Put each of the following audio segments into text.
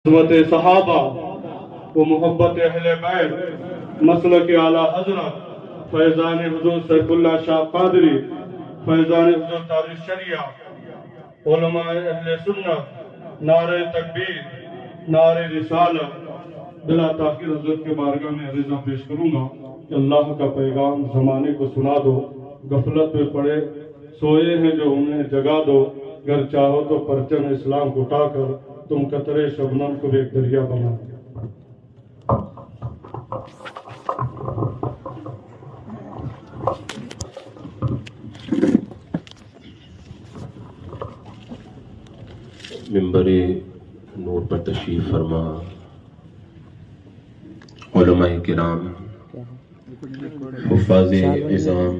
عظمت صحابہ و محبت اہل بیت مسلک اعلیٰ حضرت فیضان حضور سیف اللہ شاہ قادری فیضان حضور تاج الشریعہ علماء اہل سنت نعرہ تکبیر نعرہ رسالت بلا تاخیر حضرت کے بارگاہ میں عریضہ پیش کروں گا کہ اللہ کا پیغام زمانے کو سنا دو، غفلت میں پڑے سوئے ہیں جو انہیں جگا دو، گر چاہو تو پرچم اسلام کو اٹھا کر تم قطرے شبنم کو بھی ایک دریا بنا دیا۔ منبر نور پر تشریف فرما علماء کرام، حفاظ نظام،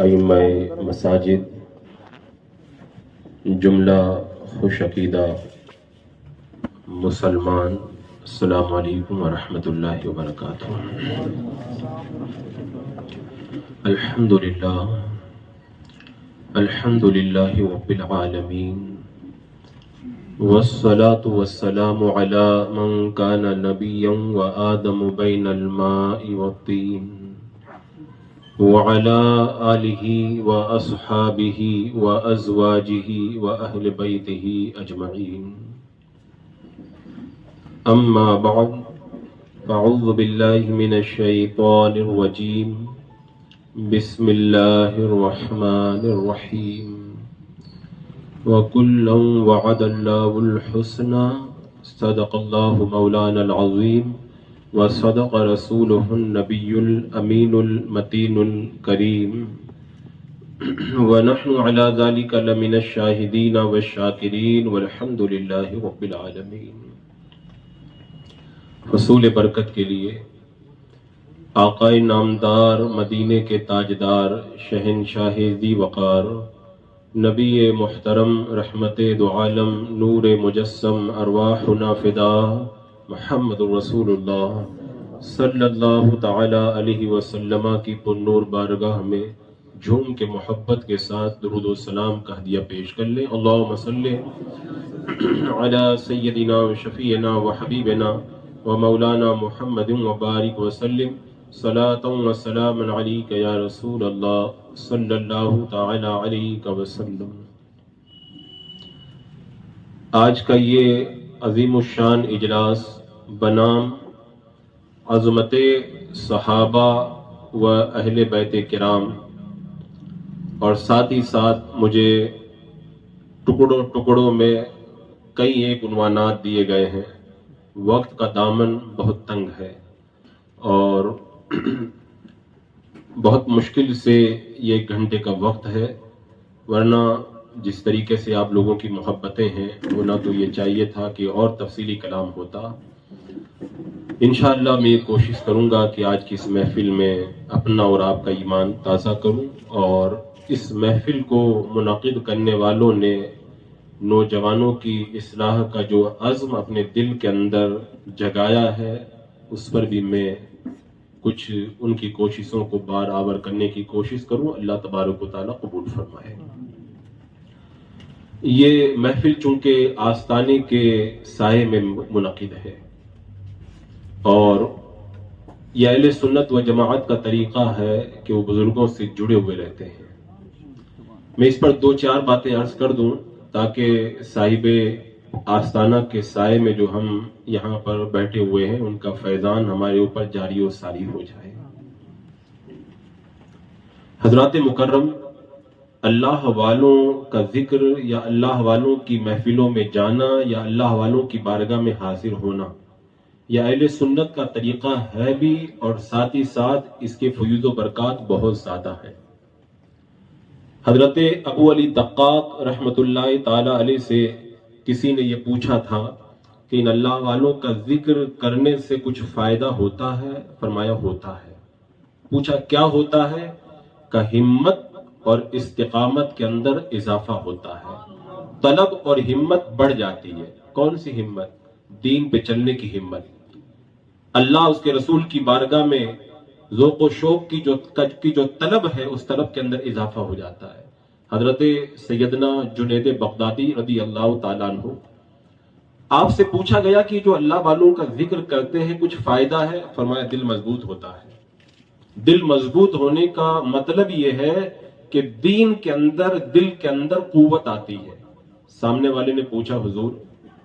ائمہ مساجد، جملہ خوش عقیدہ مسلمان، السلام علیکم ورحمۃ اللہ وبرکاتہ۔ الحمدللہ رب العالمین، والصلاة والسلام على من كان نبيا وآدم بين الماء والطين وعلى آله وأصحابه وأزواجه وأهل بيته أجمعين، أما بعد، فأعوذ بالله من الشيطان الرجيم، بسم الله الرحمن الرحيم، وَكُلًّا وَعَدَ اللَّهُ الْحُسْنَى، صدق اللہ مولانا العظیم وصدق رسولہ النبی الامین المتین الکریم، ونحن علی ذلک لمن الشاہدین والشاکرین والحمد للہ رب العالمین۔ حصول برکت کے لیے آقا نامدار، مدینے کے تاجدار، شہنشاہ ذی وقار، نبی محترم، رحمت دو عالم، نور مجسم، ارواحنا فدا، محمد رسول اللہ صلی اللہ تعالی علیہ وسلم کی پر نور بارگاہ میں جھوم کے محبت کے ساتھ درود و سلام کا ہدیہ پیش کر لیں۔ اللہم صلی علی سیدنا و شفیعنا و حبیبنا و مولانا محمد وبارک وسلم، صلاۃ و سلام علیک یا رسول اللہ صلی اللہ تعالی علیہ وسلم۔ آج کا یہ عظیم الشان اجلاس بنام عظمت صحابہ و اہل بیت کرام، اور ساتھ ہی ساتھ مجھے ٹکڑوں ٹکڑوں میں کئی ایک عنوانات دیے گئے ہیں۔ وقت کا دامن بہت تنگ ہے اور بہت مشکل سے یہ 1 گھنٹے کا وقت ہے، ورنہ جس طریقے سے آپ لوگوں کی محبتیں ہیں وہ نہ تو یہ چاہیے تھا کہ اور تفصیلی کلام ہوتا۔ انشاءاللہ میں یہ کوشش کروں گا کہ آج کی اس محفل میں اپنا اور آپ کا ایمان تازہ کروں، اور اس محفل کو منعقد کرنے والوں نے نوجوانوں کی اصلاح کا جو عزم اپنے دل کے اندر جگایا ہے، اس پر بھی میں کچھ ان کی کوششوں کو بار آور کرنے کی کوشش کروں۔ اللہ تبارک و تعالیٰ قبول فرمائے۔ یہ محفل چونکہ آستانے کے سائے میں منعقد ہے، اور یہ اہل سنت و جماعت کا طریقہ ہے کہ وہ بزرگوں سے جڑے ہوئے رہتے ہیں۔ میں اس پر 2-4 باتیں عرض کر دوں تاکہ صاحب آستانہ کے سائے میں جو ہم یہاں پر بیٹھے ہوئے ہیں ان کا فیضان ہمارے اوپر جاری و ساری ہو جائے۔ حضرات مکرم، اللہ والوں کا ذکر یا اللہ والوں کی محفلوں میں جانا یا اللہ والوں کی بارگاہ میں حاضر ہونا یا اہل سنت کا طریقہ ہے بھی، اور ساتھ ہی ساتھ اس کے فیوز و برکات بہت زیادہ ہیں۔ حضرت ابو علی دقاق رحمت اللہ تعالی علیہ سے کسی نے یہ پوچھا تھا کہ ان اللہ والوں کا ذکر کرنے سے کچھ فائدہ ہوتا ہے؟ فرمایا ہوتا ہے۔ پوچھا کیا ہوتا ہے؟ کہ ہمت اور استقامت کے اندر اضافہ ہوتا ہے، طلب اور ہمت بڑھ جاتی ہے۔ کون سی ہمت؟ دین پہ چلنے کی ہمت، اللہ اس کے رسول کی بارگاہ میں ذوق و شوق کی جو طلب ہے، اس طلب کے اندر اضافہ ہو جاتا ہے۔ حضرت سیدنا جنید بغدادی رضی اللہ تعالیٰ عنہ آپ سے پوچھا گیا کہ جو اللہ والوں کا ذکر کرتے ہیں کچھ فائدہ ہے؟ فرمایا دل مضبوط ہوتا ہے۔ دل مضبوط ہونے کا مطلب یہ ہے کہ دین کے اندر، دل کے اندر قوت آتی ہے۔ سامنے والے نے پوچھا حضور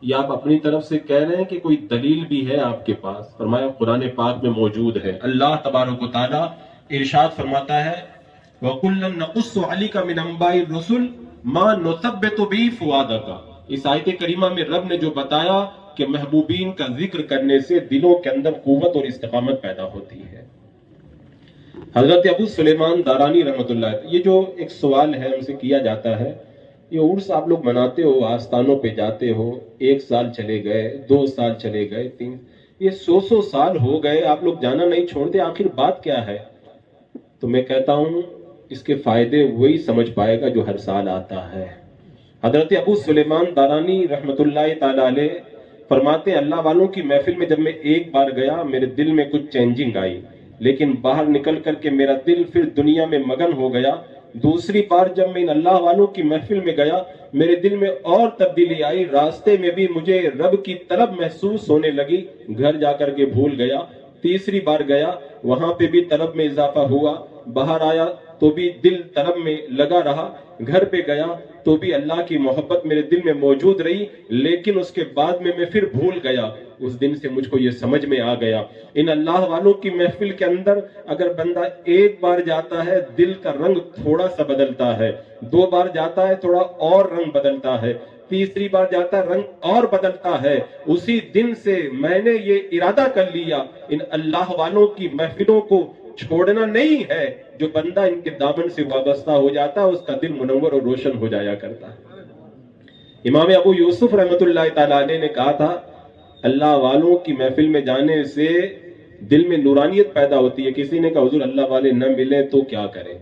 یہ آپ اپنی طرف سے کہہ رہے ہیں کہ کوئی دلیل بھی ہے آپ کے پاس؟ فرمایا قرآن پاک میں موجود ہے۔ اللہ تبارک و تعالی ارشاد فرماتا ہے وَكُلًّا نَقُصُّ عَلَيْكَ مِنْ أَنْبَاءِ الرُّسُلِ مَا نُثَبِّتُ بِهِ فُؤَادَكَ۔ اس آیت کریمہ میں رب نے جو بتایا کہ محبوبین کا ذکر کرنے سے دلوں کے اندر قوت اور استقامت پیدا ہوتی ہے۔ حضرت ابو سلیمان دارانی رحمۃ اللہ علیہ، یہ جو ایک سوال ہے ہم سے کیا جاتا ہے، یہ عرس آپ لوگ مناتے ہو، آستانوں پہ جاتے ہو، 1 سال چلے گئے، 2 سال چلے گئے، 3، یہ 100 سال ہو گئے، آپ لوگ جانا نہیں چھوڑتے، آخر بات کیا ہے؟ تو میں کہتا ہوں اس کے فائدے وہی سمجھ پائے گا جو ہر سال آتا ہے۔ حضرت ابو سلیمان دارانی رحمۃ اللہ تعالی علیہ فرماتے ہیں اللہ والوں کی محفل میں جب میں ایک بار گیا میرے دل میں کچھ چینجنگ آئی، لیکن باہر نکل کر کے میرا دل پھر دنیا میں مگن ہو گیا۔ دوسری بار جب میں ان اللہ والوں کی محفل میں گیا میرے دل میں اور تبدیلی آئی، راستے میں بھی مجھے رب کی طلب محسوس ہونے لگی، گھر جا کر کے بھول گیا۔ تیسری بار گیا وہاں پہ بھی طلب میں اضافہ ہوا، باہر آیا تو بھی دل طلب میں لگا رہا، گھر پہ گیا تو بھی اللہ کی محبت میرے دل میں موجود رہی، لیکن اس کے بعد میں پھر بھول گیا۔ اس دن سے مجھ کو یہ سمجھ میں آ گیا ان اللہ والوں کی محفل کے اندر اگر بندہ ایک بار جاتا ہے دل کا رنگ تھوڑا سا بدلتا ہے، 2 بار جاتا ہے تھوڑا اور رنگ بدلتا ہے، تیسری بار جاتا ہے رنگ اور بدلتا ہے۔ اسی دن سے میں نے یہ ارادہ کر لیا ان اللہ والوں کی محفلوں کو چھوڑنا نہیں ہے، جو بندہ ان کے دامن سے وابستہ ہو جاتا ہے اس کا دل منور اور روشن ہو جایا کرتا ہے۔ امام ابو یوسف رحمۃ اللہ تعالی علیہ نے کہا تھا اللہ والوں کی محفل میں جانے سے دل میں نورانیت پیدا ہوتی ہے۔ کسی نے کہا حضور اللہ والے نہ ملے تو کیا کریں؟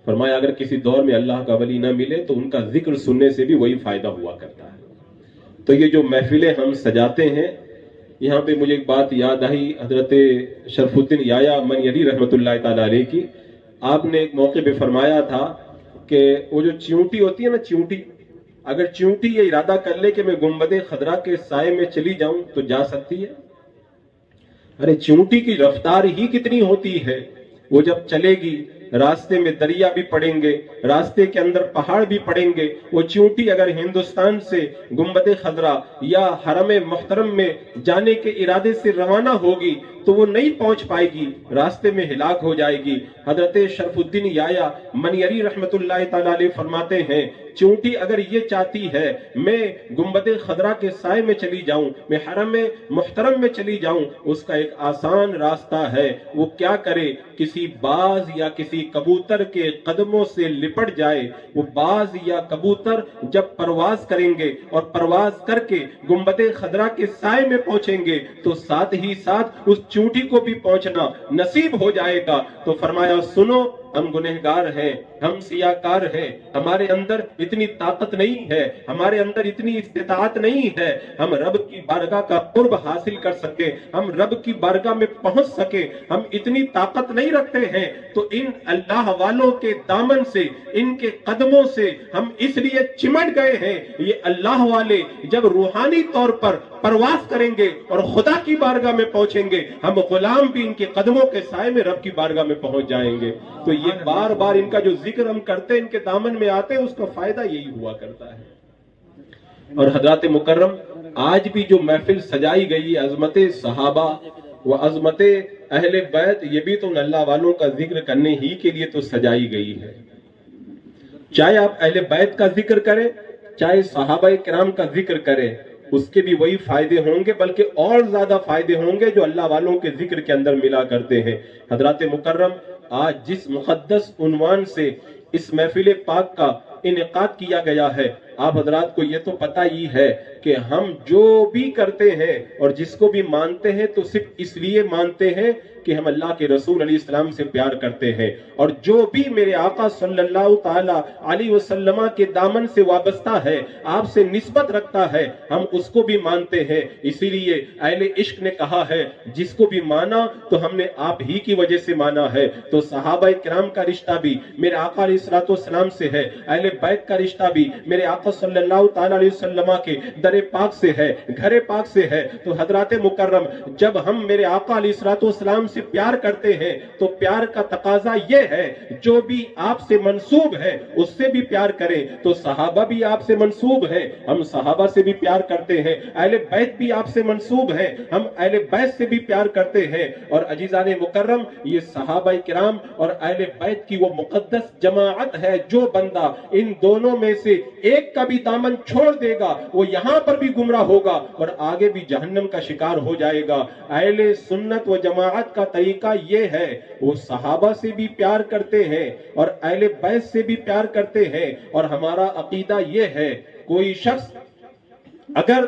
فرمایا اگر کسی دور میں اللہ کا ولی نہ ملے تو ان کا ذکر سننے سے بھی وہی فائدہ ہوا کرتا ہے۔ تو یہ جو محفلیں ہم سجاتے ہیں، یہاں پہ مجھے ایک بات یاد آئی حضرت شرف الدین یایا منیری رحمۃ اللہ تعالی علیہ کی۔ آپ نے ایک موقع پہ فرمایا تھا کہ وہ جو چیونٹی ہوتی ہے نا، چیونٹی، اگر چیونٹی یہ ارادہ کر لے کہ میں گنبد خضرا کے سائے میں چلی جاؤں تو جا سکتی ہے؟ ارے چیونٹی کی رفتار ہی کتنی ہوتی ہے، وہ جب چلے گی راستے میں دریا بھی پڑیں گے، راستے کے اندر پہاڑ بھی پڑیں گے، وہ چیونٹی اگر ہندوستان سے گنبد خضرا یا حرم محترم میں جانے کے ارادے سے روانہ ہوگی تو وہ نہیں پہنچ پائے گی، راستے میں ہلاک ہو جائے گی۔ حضرت شرف الدین یایا منیری رحمت اللہ تعالی علیہ فرماتے ہیں چیونٹی اگر یہ چاہتی ہے میں گنبد خضرا کے سائے میں چلی جاؤں، میں حرم محترم میں چلی جاؤں، اس کا ایک آسان راستہ ہے، وہ کیا کرے؟ کسی باز یا کسی کبوتر کے قدموں سے لپٹ جائے۔ وہ باز یا کبوتر جب پرواز کریں گے اور پرواز کر کے گنبد خضرا کے سائے میں پہنچیں گے تو ساتھ ہی ساتھ اس چونٹی کو بھی پہنچنا نصیب ہو جائے گا۔ تو فرمایا سنو ہم گنہگار ہیں، ہم سیاکار ہیں، ہمارے اندر اتنی طاقت نہیں ہے، ہمارے اندر اتنی استطاعت نہیں ہے ہم رب کی بارگاہ کا قرب حاصل کر سکے، ہم رب کی بارگاہ میں پہنچ سکے، ہم اتنی طاقت نہیں رکھتے ہیں۔ تو ان اللہ والوں کے دامن سے، ان کے قدموں سے ہم اس لیے چمٹ گئے ہیں، یہ اللہ والے جب روحانی طور پر پرواز کریں گے اور خدا کی بارگاہ میں پہنچیں گے، ہم غلام بھی ان کے قدموں کے سائے میں رب کی بارگاہ میں پہنچ جائیں گے۔ تو یہ بار بار ان کا جو ذکر ہم کرتے ہیں، ان کے دامن میں آتے ہیں، اس کا فائدہ یہی ہوا کرتا ہے۔ اور حضرات مکرم آج بھی جو محفل سجائی گئی عظمت صحابہ و عظمت اہل بیت، یہ بھی تو ان اللہ والوں کا ذکر کرنے ہی کے لیے تو سجائی گئی ہے۔ چاہے آپ اہل بیت کا ذکر کریں، چاہے صحابہ کرام کا ذکر کریں، اس کے بھی وہی فائدے ہوں گے، بلکہ اور زیادہ فائدے ہوں گے جو اللہ والوں کے ذکر کے اندر ملا کرتے ہیں۔ حضرات مکرم آج جس مقدس عنوان سے اس محفل پاک کا انعقاد کیا گیا ہے، آپ حضرات کو یہ تو پتہ ہی ہے کہ ہم جو بھی کرتے ہیں اور جس کو بھی مانتے ہیں تو صرف اس لیے مانتے ہیں کہ ہم اللہ کے رسول علیہ السلام سے پیار کرتے ہیں، اور جو بھی میرے آقا صلی اللہ تعالی علیہ وسلم کے دامن سے وابستہ ہے، آپ سے نسبت رکھتا ہے، ہم اس کو بھی مانتے ہیں۔ اسی لیے اہل عشق نے کہا ہے جس کو بھی مانا تو ہم نے آپ ہی کی وجہ سے مانا ہے۔ تو صحابہ کرام کا رشتہ بھی میرے آقا علیہ السلام سے ہے، اہل بیت کا رشتہ بھی میرے آقا صلی اللہ تعالی علیہ وسلم کے در پاک سے ہے، گھر پاک سے ہے۔ تو حضرات مکرم، جب ہم میرے آقا علیہ الصلوۃ والسلام سے پیار کرتے ہیں تو پیار کا تقاضا یہ ہے جو بھی آپ سے منسوب ہے اس سے بھی پیار کریں۔ تو صحابہ بھی آپ سے منسوب ہیں، ہم صحابہ سے بھی پیار کرتے ہیں۔ اہل بیت بھی آپ سے منسوب ہیں، ہم اہل بیت سے بھی پیار کرتے ہیں۔ اور عزیزان مکرم، یہ صحابہ کرام اور اہل بیت کی وہ مقدس جماعت ہے، جو بندہ ان دونوں میں سے ایک کا بھی دامن چھوڑ دے گا وہ یہاں پر بھی گمراہ ہوگا اور آگے بھی جہنم کا شکار ہو جائے گا۔ اہل سنت و جماعت کا طریقہ یہ ہے، وہ صحابہ سے بھی پیار کرتے ہیں اور اہل بیت سے بھی پیار کرتے ہیں۔ اور ہمارا عقیدہ یہ ہے، کوئی شخص اگر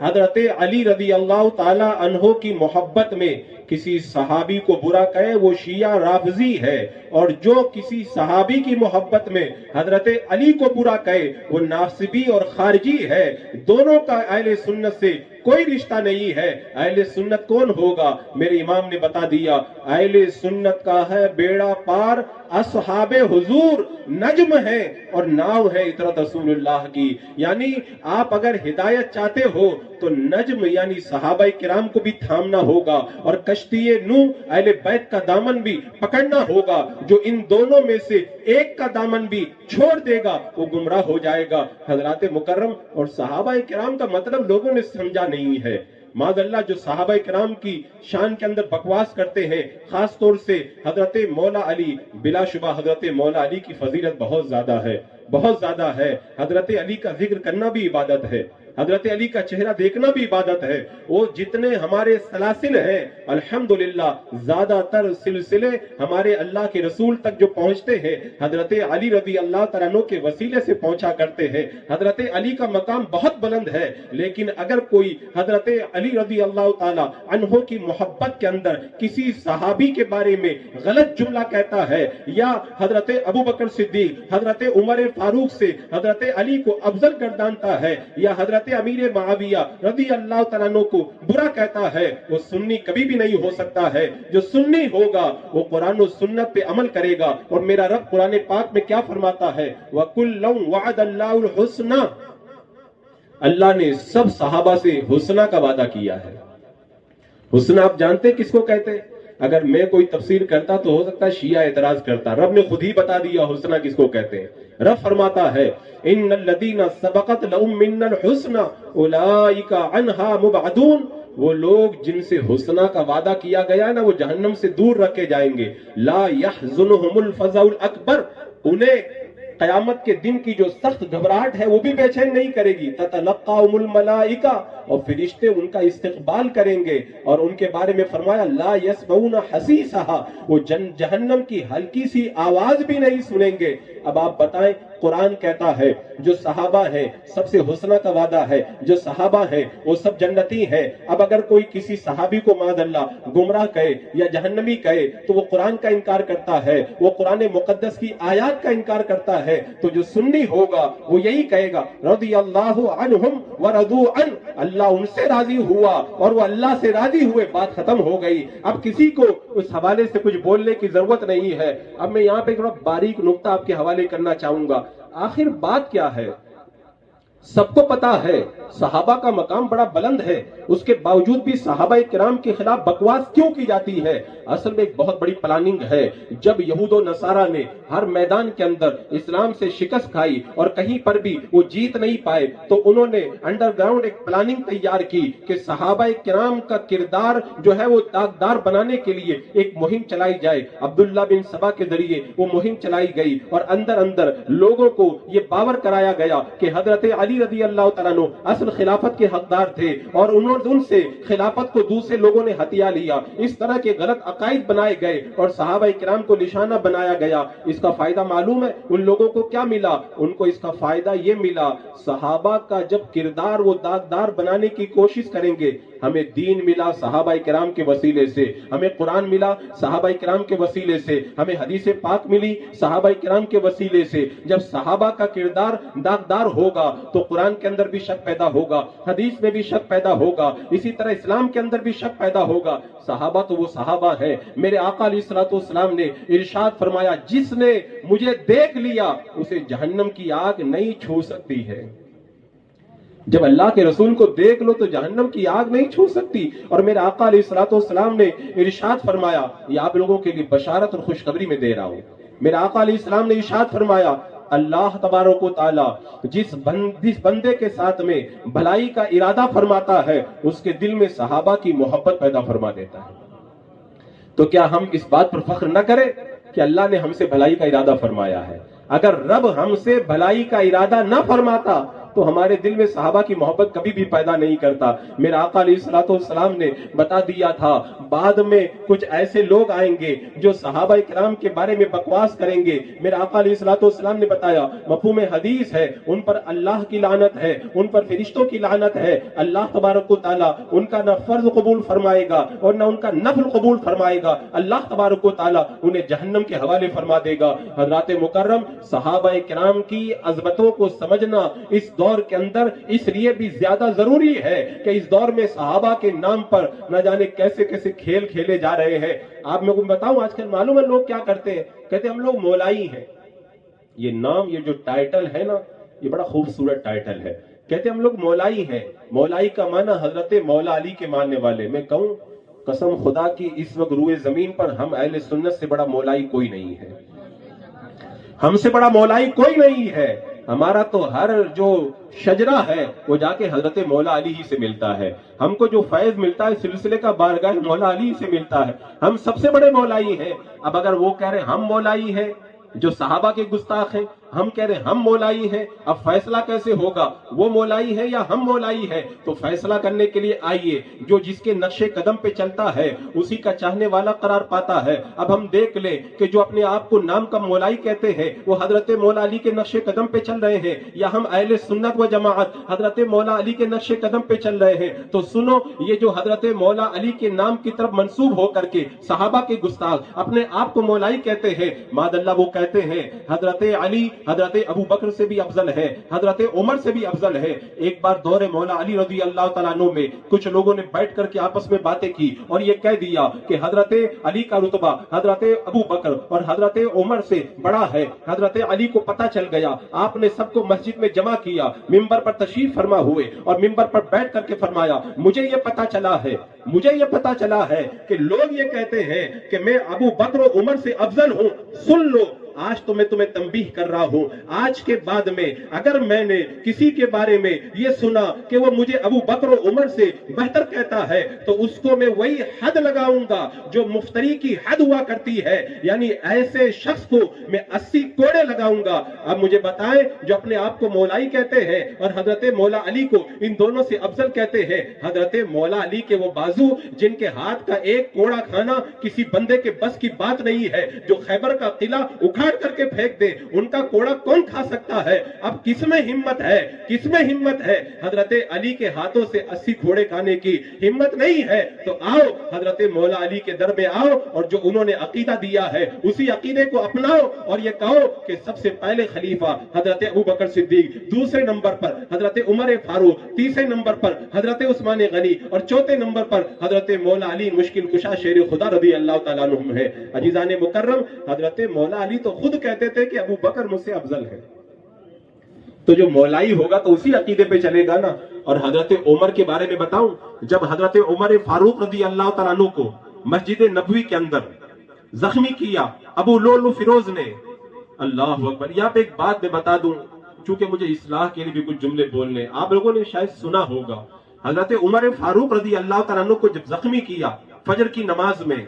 حضرت علی رضی اللہ تعالی عنہ کی محبت میں کسی صحابی کو برا کہے وہ شیعہ رافضی ہے، اور جو کسی صحابی کی محبت میں حضرت علی کو برا کہے وہ ناصبی اور خارجی ہے۔ دونوں کا اہل سنت سے کوئی رشتہ نہیں ہے۔ اہل سنت کون ہوگا؟ میرے امام نے بتا دیا، اہل سنت کا ہے بیڑا پار، اصحاب حضور نجم ہے اور ناؤ ہے اطرت رسول اللہ کی۔ یعنی آپ اگر ہدایت چاہتے ہو تو نجم یعنی صحابہ کرام کو بھی تھامنا ہوگا اور کشتی نوح اہل بیت کا دامن بھی پکڑنا ہوگا۔ جو ان دونوں میں سے ایک کا دامن بھی چھوڑ دے گا وہ گمراہ ہو جائے گا۔ حضرات مکرم، اور صحابہ کرام کا مطلب لوگوں نے سمجھا نہیں ہے۔ معاذ اللہ، جو صحابہ کرام کی شان کے اندر بکواس کرتے ہیں، خاص طور سے حضرت مولا علی، بلا شبہ حضرت مولا علی کی فضیلت بہت زیادہ ہے، بہت زیادہ ہے۔ حضرت علی کا ذکر کرنا بھی عبادت ہے، حضرت علی کا چہرہ دیکھنا بھی عبادت ہے۔ وہ جتنے ہمارے سلاسل ہیں الحمدللہ زیادہ تر سلسلے ہمارے اللہ کے رسول تک جو پہنچتے ہیں حضرت علی رضی اللہ تعالیٰ عنہ کے وسیلے سے پہنچا کرتے ہیں۔ حضرت علی کا مقام بہت بلند ہے، لیکن اگر کوئی حضرت علی رضی اللہ تعالیٰ عنہ کی محبت کے اندر کسی صحابی کے بارے میں غلط جملہ کہتا ہے یا حضرت ابو بکر صدیق، حضرت عمر فاروق سے حضرت علی کو افضل گردانتا ہے یا حضرت امیر معاویہ رضی اللہ تعالیٰ عنہ کو برا کہتا ہے، وہ سنی کبھی بھی نہیں ہو سکتا ہے۔ جو سنی ہوگا وہ قرآن و سنت پہ عمل کرے گا۔ اور میرا رب قرآن پاک میں کیا فرماتا ہے؟ وَكُلًّا وَعَدَ اللَّهُ الْحُسْنَى، اللہ نے سب صحابہ سے حسنہ کا وعدہ کیا ہے۔ حسنہ آپ جانتے کس کو کہتے ہیں؟ اگر میں کوئی تفسیر کرتا تو ہو سکتا ہے شیعہ اعتراض کرتا، رب نے خود ہی بتا دیا حسنہ کس کو کہتے ہیں۔ رب فرماتا ہے ان الذین سبقت لهم منا الحسنى اولئک عنہا مبعدون، وہ لوگ جن سے حسنہ کا وعدہ کیا گیا نا وہ جہنم سے دور رکھے جائیں گے۔ لا يحزنهم الفزع الاکبر، انہیں قیامت کے دن کی جو سخت گھبراہٹ ہے وہ بھی بے چین نہیں کرے گی۔ تتلقاهم الملائکہ، اور فرشتے ان کا استقبال کریں گے، اور ان کے بارے میں فرمایا لا يسمعون حسیسها، وہ جہنم کی ہلکی سی آواز بھی نہیں سنیں گے۔ اب آپ بتائیں، قرآن کہتا ہے جو صحابہ ہیں سب سے حسنہ کا وعدہ ہے، جو صحابہ ہیں وہ سب جنتی ہیں۔ اب اگر کوئی کسی صحابی کو معاذ اللہ گمراہ کہے یا جہنمی کہے تو وہ قرآن کا انکار کرتا ہے، وہ قرآن مقدس کی آیات کا انکار کرتا ہے۔ تو جو سنی ہوگا وہ یہی کہے گا رضی اللہ عنہم ورضوا عنہ، اللہ ان سے راضی ہوا اور وہ اللہ سے راضی ہوئے، بات ختم ہو گئی۔ اب کسی کو اس حوالے سے کچھ بولنے کی ضرورت نہیں ہے۔ اب میں یہاں پہ تھوڑا باریک نقطہ آپ کے حوالے کرنا چاہوں گا۔ آخر بات کیا ہے؟ سب کو پتا ہے صحابہ کا مقام بڑا بلند ہے، اس کے باوجود بھی صحابہ کرام کے خلاف بکواس کیوں کی جاتی ہے؟ اصل میں ایک بہت بڑی پلاننگ ہے۔ جب یہود و نصارہ نے ہر میدان کے اندر اسلام سے شکست کھائی اور کہیں پر بھی وہ جیت نہیں پائے تو انہوں نے انڈر گراؤنڈ ایک پلاننگ تیار کی کہ صحابہ کرام کا کردار جو ہے وہ داغدار بنانے کے لیے ایک مہم چلائی جائے۔ عبداللہ بن سبا کے ذریعے وہ مہم چلائی گئی اور اندر اندر لوگوں کو یہ باور کرایا گیا کہ حضرت علی رضی اللہ تعالیٰ عنہ اصل خلافت کے حقدار تھے اور ان سے خلافت کو دوسرے لوگوں نے ہتھیا لیا۔ اس طرح کے غلط عقائد بنائے گئے اور صحابہ کرام کو نشانہ بنایا گیا۔ اس کا فائدہ معلوم ہے ان لوگوں کو کیا ملا؟ ان کو اس کا فائدہ یہ ملا، صحابہ کا جب کردار وہ داغدار بنانے کی کوشش کریں گے ہمیں دین ملا صحابہ کرام کے وسیلے سے، ہمیں قرآن ملا صحابہ کرام کے وسیلے سے، ہمیں حدیث پاک ملی صحابہ کرام کے وسیلے سے۔ جب صحابہ کا کردار داغدار ہوگا تو قرآن کے اندر بھی شک پیدا ہوگا، حدیث میں بھی شک پیدا ہوگا، اسی طرح اسلام کے اندر بھی شک پیدا ہوگا۔ صحابہ تو وہ صحابہ ہیں، میرے آقا علیہ الصلوۃ والسلام نے ارشاد فرمایا جس نے مجھے دیکھ لیا اسے جہنم کی آگ نہیں چھو سکتی ہے۔ جب اللہ کے رسول کو دیکھ لو تو جہنم کی آگ نہیں چھو سکتی۔ اور میرے آقا علیہ الصلوۃ والسلام نے ارشاد فرمایا، یہ آپ لوگوں کے لیے بشارت اور خوشخبری میں دے رہا ہوں، میرے آقا علیہ السلام نے ارشاد فرمایا اللہ تبارک و تعالی جس بندے کے ساتھ میں بھلائی کا ارادہ فرماتا ہے اس کے دل میں صحابہ کی محبت پیدا فرما دیتا ہے۔ تو کیا ہم اس بات پر فخر نہ کریں کہ اللہ نے ہم سے بھلائی کا ارادہ فرمایا ہے؟ اگر رب ہم سے بھلائی کا ارادہ نہ فرماتا تو ہمارے دل میں صحابہ کی محبت کبھی بھی پیدا نہیں کرتا۔ میرے آقا علیہ الصلوۃ والسلام نے بتا دیا تھا بعد میں کچھ ایسے لوگ آئیں گے جو صحابہ کرام کے بارے میں بکواس کریں گے۔ میرے آقا علیہ الصلوۃ والسلام نے بتایا مفہوم حدیث ہے، ان پر اللہ کی لعنت ہے، ان پر فرشتوں کی لعنت ہے۔ اللہ تبارک و تعالیٰ ان کا نہ فرض قبول فرمائے گا اور نہ ان کا نفل قبول فرمائے گا۔ اللہ تبارک و تعالیٰ انہیں جہنم کے حوالے فرما دے گا۔ حضرات مکرم، صحابہ کرام کی عظمتوں کو سمجھنا اس دور کے اندر اس لیے بھی زیادہ ضروری ہے کہ اس دور میں صحابہ کے نام پر نہ جانے کیسے کیسے کھیل کھیلے جا رہے ہیں۔ آپ میں کو بتاؤں آج کل معلوم ہے لوگ کیا کرتے ہیں؟ کہتے ہیں ہم لوگ مولائی ہیں۔ یہ نام، یہ جو ٹائٹل ہے نا، یہ بڑا خوبصورت ٹائٹل ہے۔ کہتے ہیں ہم لوگ مولائی ہیں۔ مولائی کا معنی حضرت مولا علی کے ماننے والے۔ میں کہوں قسم خدا کی اس وقت روئے زمین پر ہم اہل سنت سے بڑا مولائی کوئی نہیں ہے، ہم سے بڑا مولائی کوئی نہیں ہے۔ ہمارا تو ہر جو شجرہ ہے وہ جا کے حضرت مولا علی ہی سے ملتا ہے۔ ہم کو جو فیض ملتا ہے سلسلے کا بارگاہ مولا علی سے ملتا ہے۔ ہم سب سے بڑے مولائی ہیں۔ اب اگر وہ کہہ رہے ہم مولائی ہیں جو صحابہ کے گستاخ ہیں، ہم کہہ رہے ہیں ہم مولائی ہیں، اب فیصلہ کیسے ہوگا؟ وہ مولائی ہے یا ہم مولائی ہے؟ تو فیصلہ کرنے کے لیے آئیے، جو جس کے نقش قدم پہ چلتا ہے اسی کا چاہنے والا قرار پاتا ہے۔ اب ہم دیکھ لیں کہ جو اپنے آپ کو نام کا مولائی کہتے ہیں وہ حضرت مولا علی کے نقش قدم پہ چل رہے ہیں یا ہم اہل سنت و جماعت حضرت مولا علی کے نقش قدم پہ چل رہے ہیں؟ تو سنو، یہ جو حضرت مولا علی کے نام کی طرف منسوب ہو کر کے صحابہ کے گستاخ اپنے آپ کو مولائی کہتے ہیں، ماد اللہ وہ کہتے ہیں حضرت علی حضرت ابو بکر سے بھی افضل ہے، حضرت عمر سے بھی افضل ہے۔ ایک بار دور مولا علی رضی اللہ تعالیٰ عنہ میں کچھ لوگوں نے بیٹھ کر کے آپس میں باتیں کی اور یہ کہہ دیا کہ حضرت علی کا رتبہ حضرت ابو بکر اور حضرت عمر سے بڑا ہے۔ حضرت علی کو پتہ چل گیا، آپ نے سب کو مسجد میں جمع کیا، ممبر پر تشریف فرما ہوئے اور ممبر پر بیٹھ کر کے فرمایا مجھے یہ پتہ چلا ہے کہ لوگ یہ کہتے ہیں کہ میں ابو بکر و عمر سے افضل ہوں۔ سن لو، آج تو میں تمہیں تنبیہ کر رہا ہوں، آج کے بعد میں اگر میں نے کسی کے بارے میں یہ سنا کہ وہ مجھے ابو بکر و عمر سے بہتر کہتا ہے تو اس کو میں وہی حد لگاؤں گا جو مفتری کی حد ہوا کرتی ہے، یعنی ایسے شخص کو میں 80 کوڑے لگاؤں گا۔ اب مجھے بتائیں، جو اپنے آپ کو مولائی کہتے ہیں اور حضرت مولا علی کو ان دونوں سے افضل کہتے ہیں، حضرت مولا علی کے وہ بازو جن کے ہاتھ کا ایک کوڑا کھانا کسی بندے کے بس کی بات نہیں ہے، جو خیبر کا قلعہ اکھاڑ کر کے پھینک دے، ان کا کوڑا کون کھا سکتا ہے؟ اب کس میں ہمت ہے حضرت علی کے ہاتھوں سے 80 گھوڑے کھانے کی؟ ہمت نہیں ہے تو آؤ حضرت مولا علی کے در میں آؤ اور جو انہوں نے عقیدہ دیا ہے اسی عقیدے کو اپناؤ اور یہ کہو کہ سب سے پہلے خلیفہ حضرت ابو بکر صدیق، دوسرے نمبر پر حضرت عمر فاروق، تیسرے نمبر پر حضرت عثمان غنی اور چوتھے نمبر پر حضرت مولا علی مشکل کشا شیر خدا رضی اللہ تعالیٰ عنہ ہے۔ عزیزان مکرم، حضرت مولا علی تو خود کہتے تھے کہ ابو بکر مجھ سے افضل ہے، تو جو مولائی ہوگا تو اسی عقیدے پہ چلے گا نا۔ اور حضرت عمر کے بارے میں بتاؤں، جب حضرت عمر فاروق رضی اللہ تعالیٰ عنہ کو مسجد نبوی کے اندر زخمی کیا ابو لؤلؤ فیروز نے، اللہ اکبر، یہاں پہ ایک بات میں بتا دوں چونکہ مجھے اصلاح کے لیے بھی کچھ جملے بولنے، آپ لوگوں نے شاید سنا ہوگا، حضرت عمر فاروق رضی اللہ تعالیٰ عنہ کو جب زخمی کیا فجر کی نماز میں،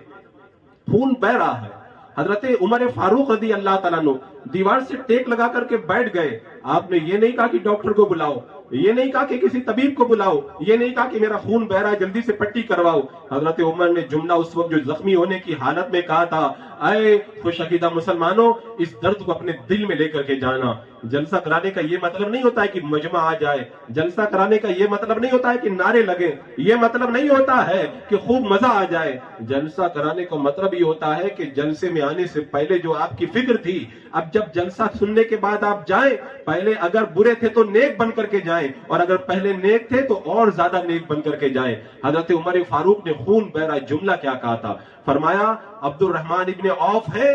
خون بہ رہا ہے، حضرت عمر فاروق رضی اللہ تعالیٰ عنہ دیوار سے ٹیک لگا کر کے بیٹھ گئے۔ آپ نے یہ نہیں کہا کہ ڈاکٹر کو بلاؤ، یہ نہیں کہا کہ کسی طبیب کو بلاؤ، یہ نہیں کہا کہ میرا خون بہ رہا ہے جلدی سے پٹی کرواؤ۔ حضرت عمر نے جملہ اس وقت جو زخمی ہونے کی حالت میں کہا تھا، اے خوش عقیدہ مسلمانوں، اس درد کو اپنے دل میں لے کر کے جانا، جلسہ کرانے کا یہ مطلب نہیں ہوتا ہے کہ مجمع آ جائے، جلسہ کرانے کا یہ مطلب نہیں ہوتا ہے کہ نعرے لگے، یہ مطلب نہیں ہوتا ہے کہ خوب مزہ آ جائے۔ جلسہ کرانے کا مطلب یہ ہوتا ہے کہ جلسے میں آنے سے پہلے جو آپ کی فکر تھی، اب جب جلسہ سننے کے بعد آپ جائیں، پہلے اگر برے تھے تو نیک بن کر کے جائیں، اور اگر پہلے نیک تھے تو اور زیادہ نیک بن کر کے جائیں۔ حضرت عمر فاروق نے خون بہرا جملہ کیا کہا تھا؟ فرمایا عبد الرحمن ابن عوف ہے،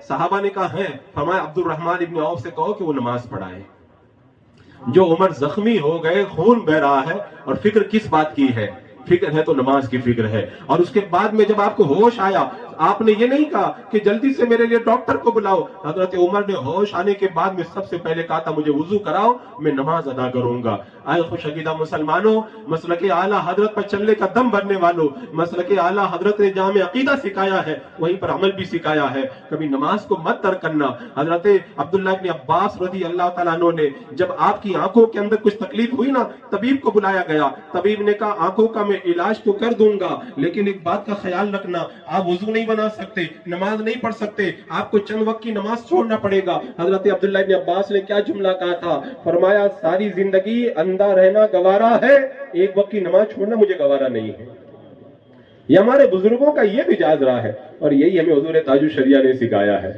صحابہ نے کہا ہے، فرمایا عبد الرحمن ابن عوف سے کہو کہ وہ نماز پڑھائے۔ جو عمر زخمی ہو گئے، خون بہ رہا ہے، اور فکر کس بات کی ہے؟ فکر ہے تو نماز کی فکر ہے۔ اور اس کے بعد میں جب آپ کو ہوش آیا، آپ نے یہ نہیں کہا کہ جلدی سے میرے لیے ڈاکٹر کو بلاؤ۔ حضرت عمر نے ہوش آنے کے بعد میں سب سے پہلے کہا تھا مجھے وضو کراؤ، میں نماز ادا کروں گا۔ آئے خوش عقیدہ مسلمانوں، مسلک اعلیٰ حضرت پر چلنے کا دم بھرنے والوں، مسلک اعلیٰ حضرت نے جہاں میں عقیدہ سکھایا ہے وہیں پر عمل بھی سکھایا ہے۔ کبھی نماز کو مت ترک کرنا۔ حضرت عبداللہ ابن عباس رضی اللہ تعالیٰ عنہ نے جب آپ کی آنکھوں کے اندر کچھ تکلیف ہوئی نا، طبیب کو بلایا گیا۔ طبیب نے کہا آنکھوں کا میں علاج تو کر دوں گا، لیکن ایک بات کا خیال رکھنا، آپ وضو نہیں بنا سکتے، نماز نہیں پڑھ سکتے، آپ کو چند وقت کی نماز چھوڑنا پڑے گا۔ حضرت عبداللہ ابن عباس نے کیا جملہ کہا تھا؟ فرمایا ساری زندگی اندھا رہنا گوارا ہے، ایک وقت کی نماز چھوڑنا مجھے گوارا نہیں ہے۔ یہ ہمارے بزرگوں کا یہ مزاج رہا ہے، اور یہی ہمیں حضور تاج الشریعہ نے سکھایا ہے۔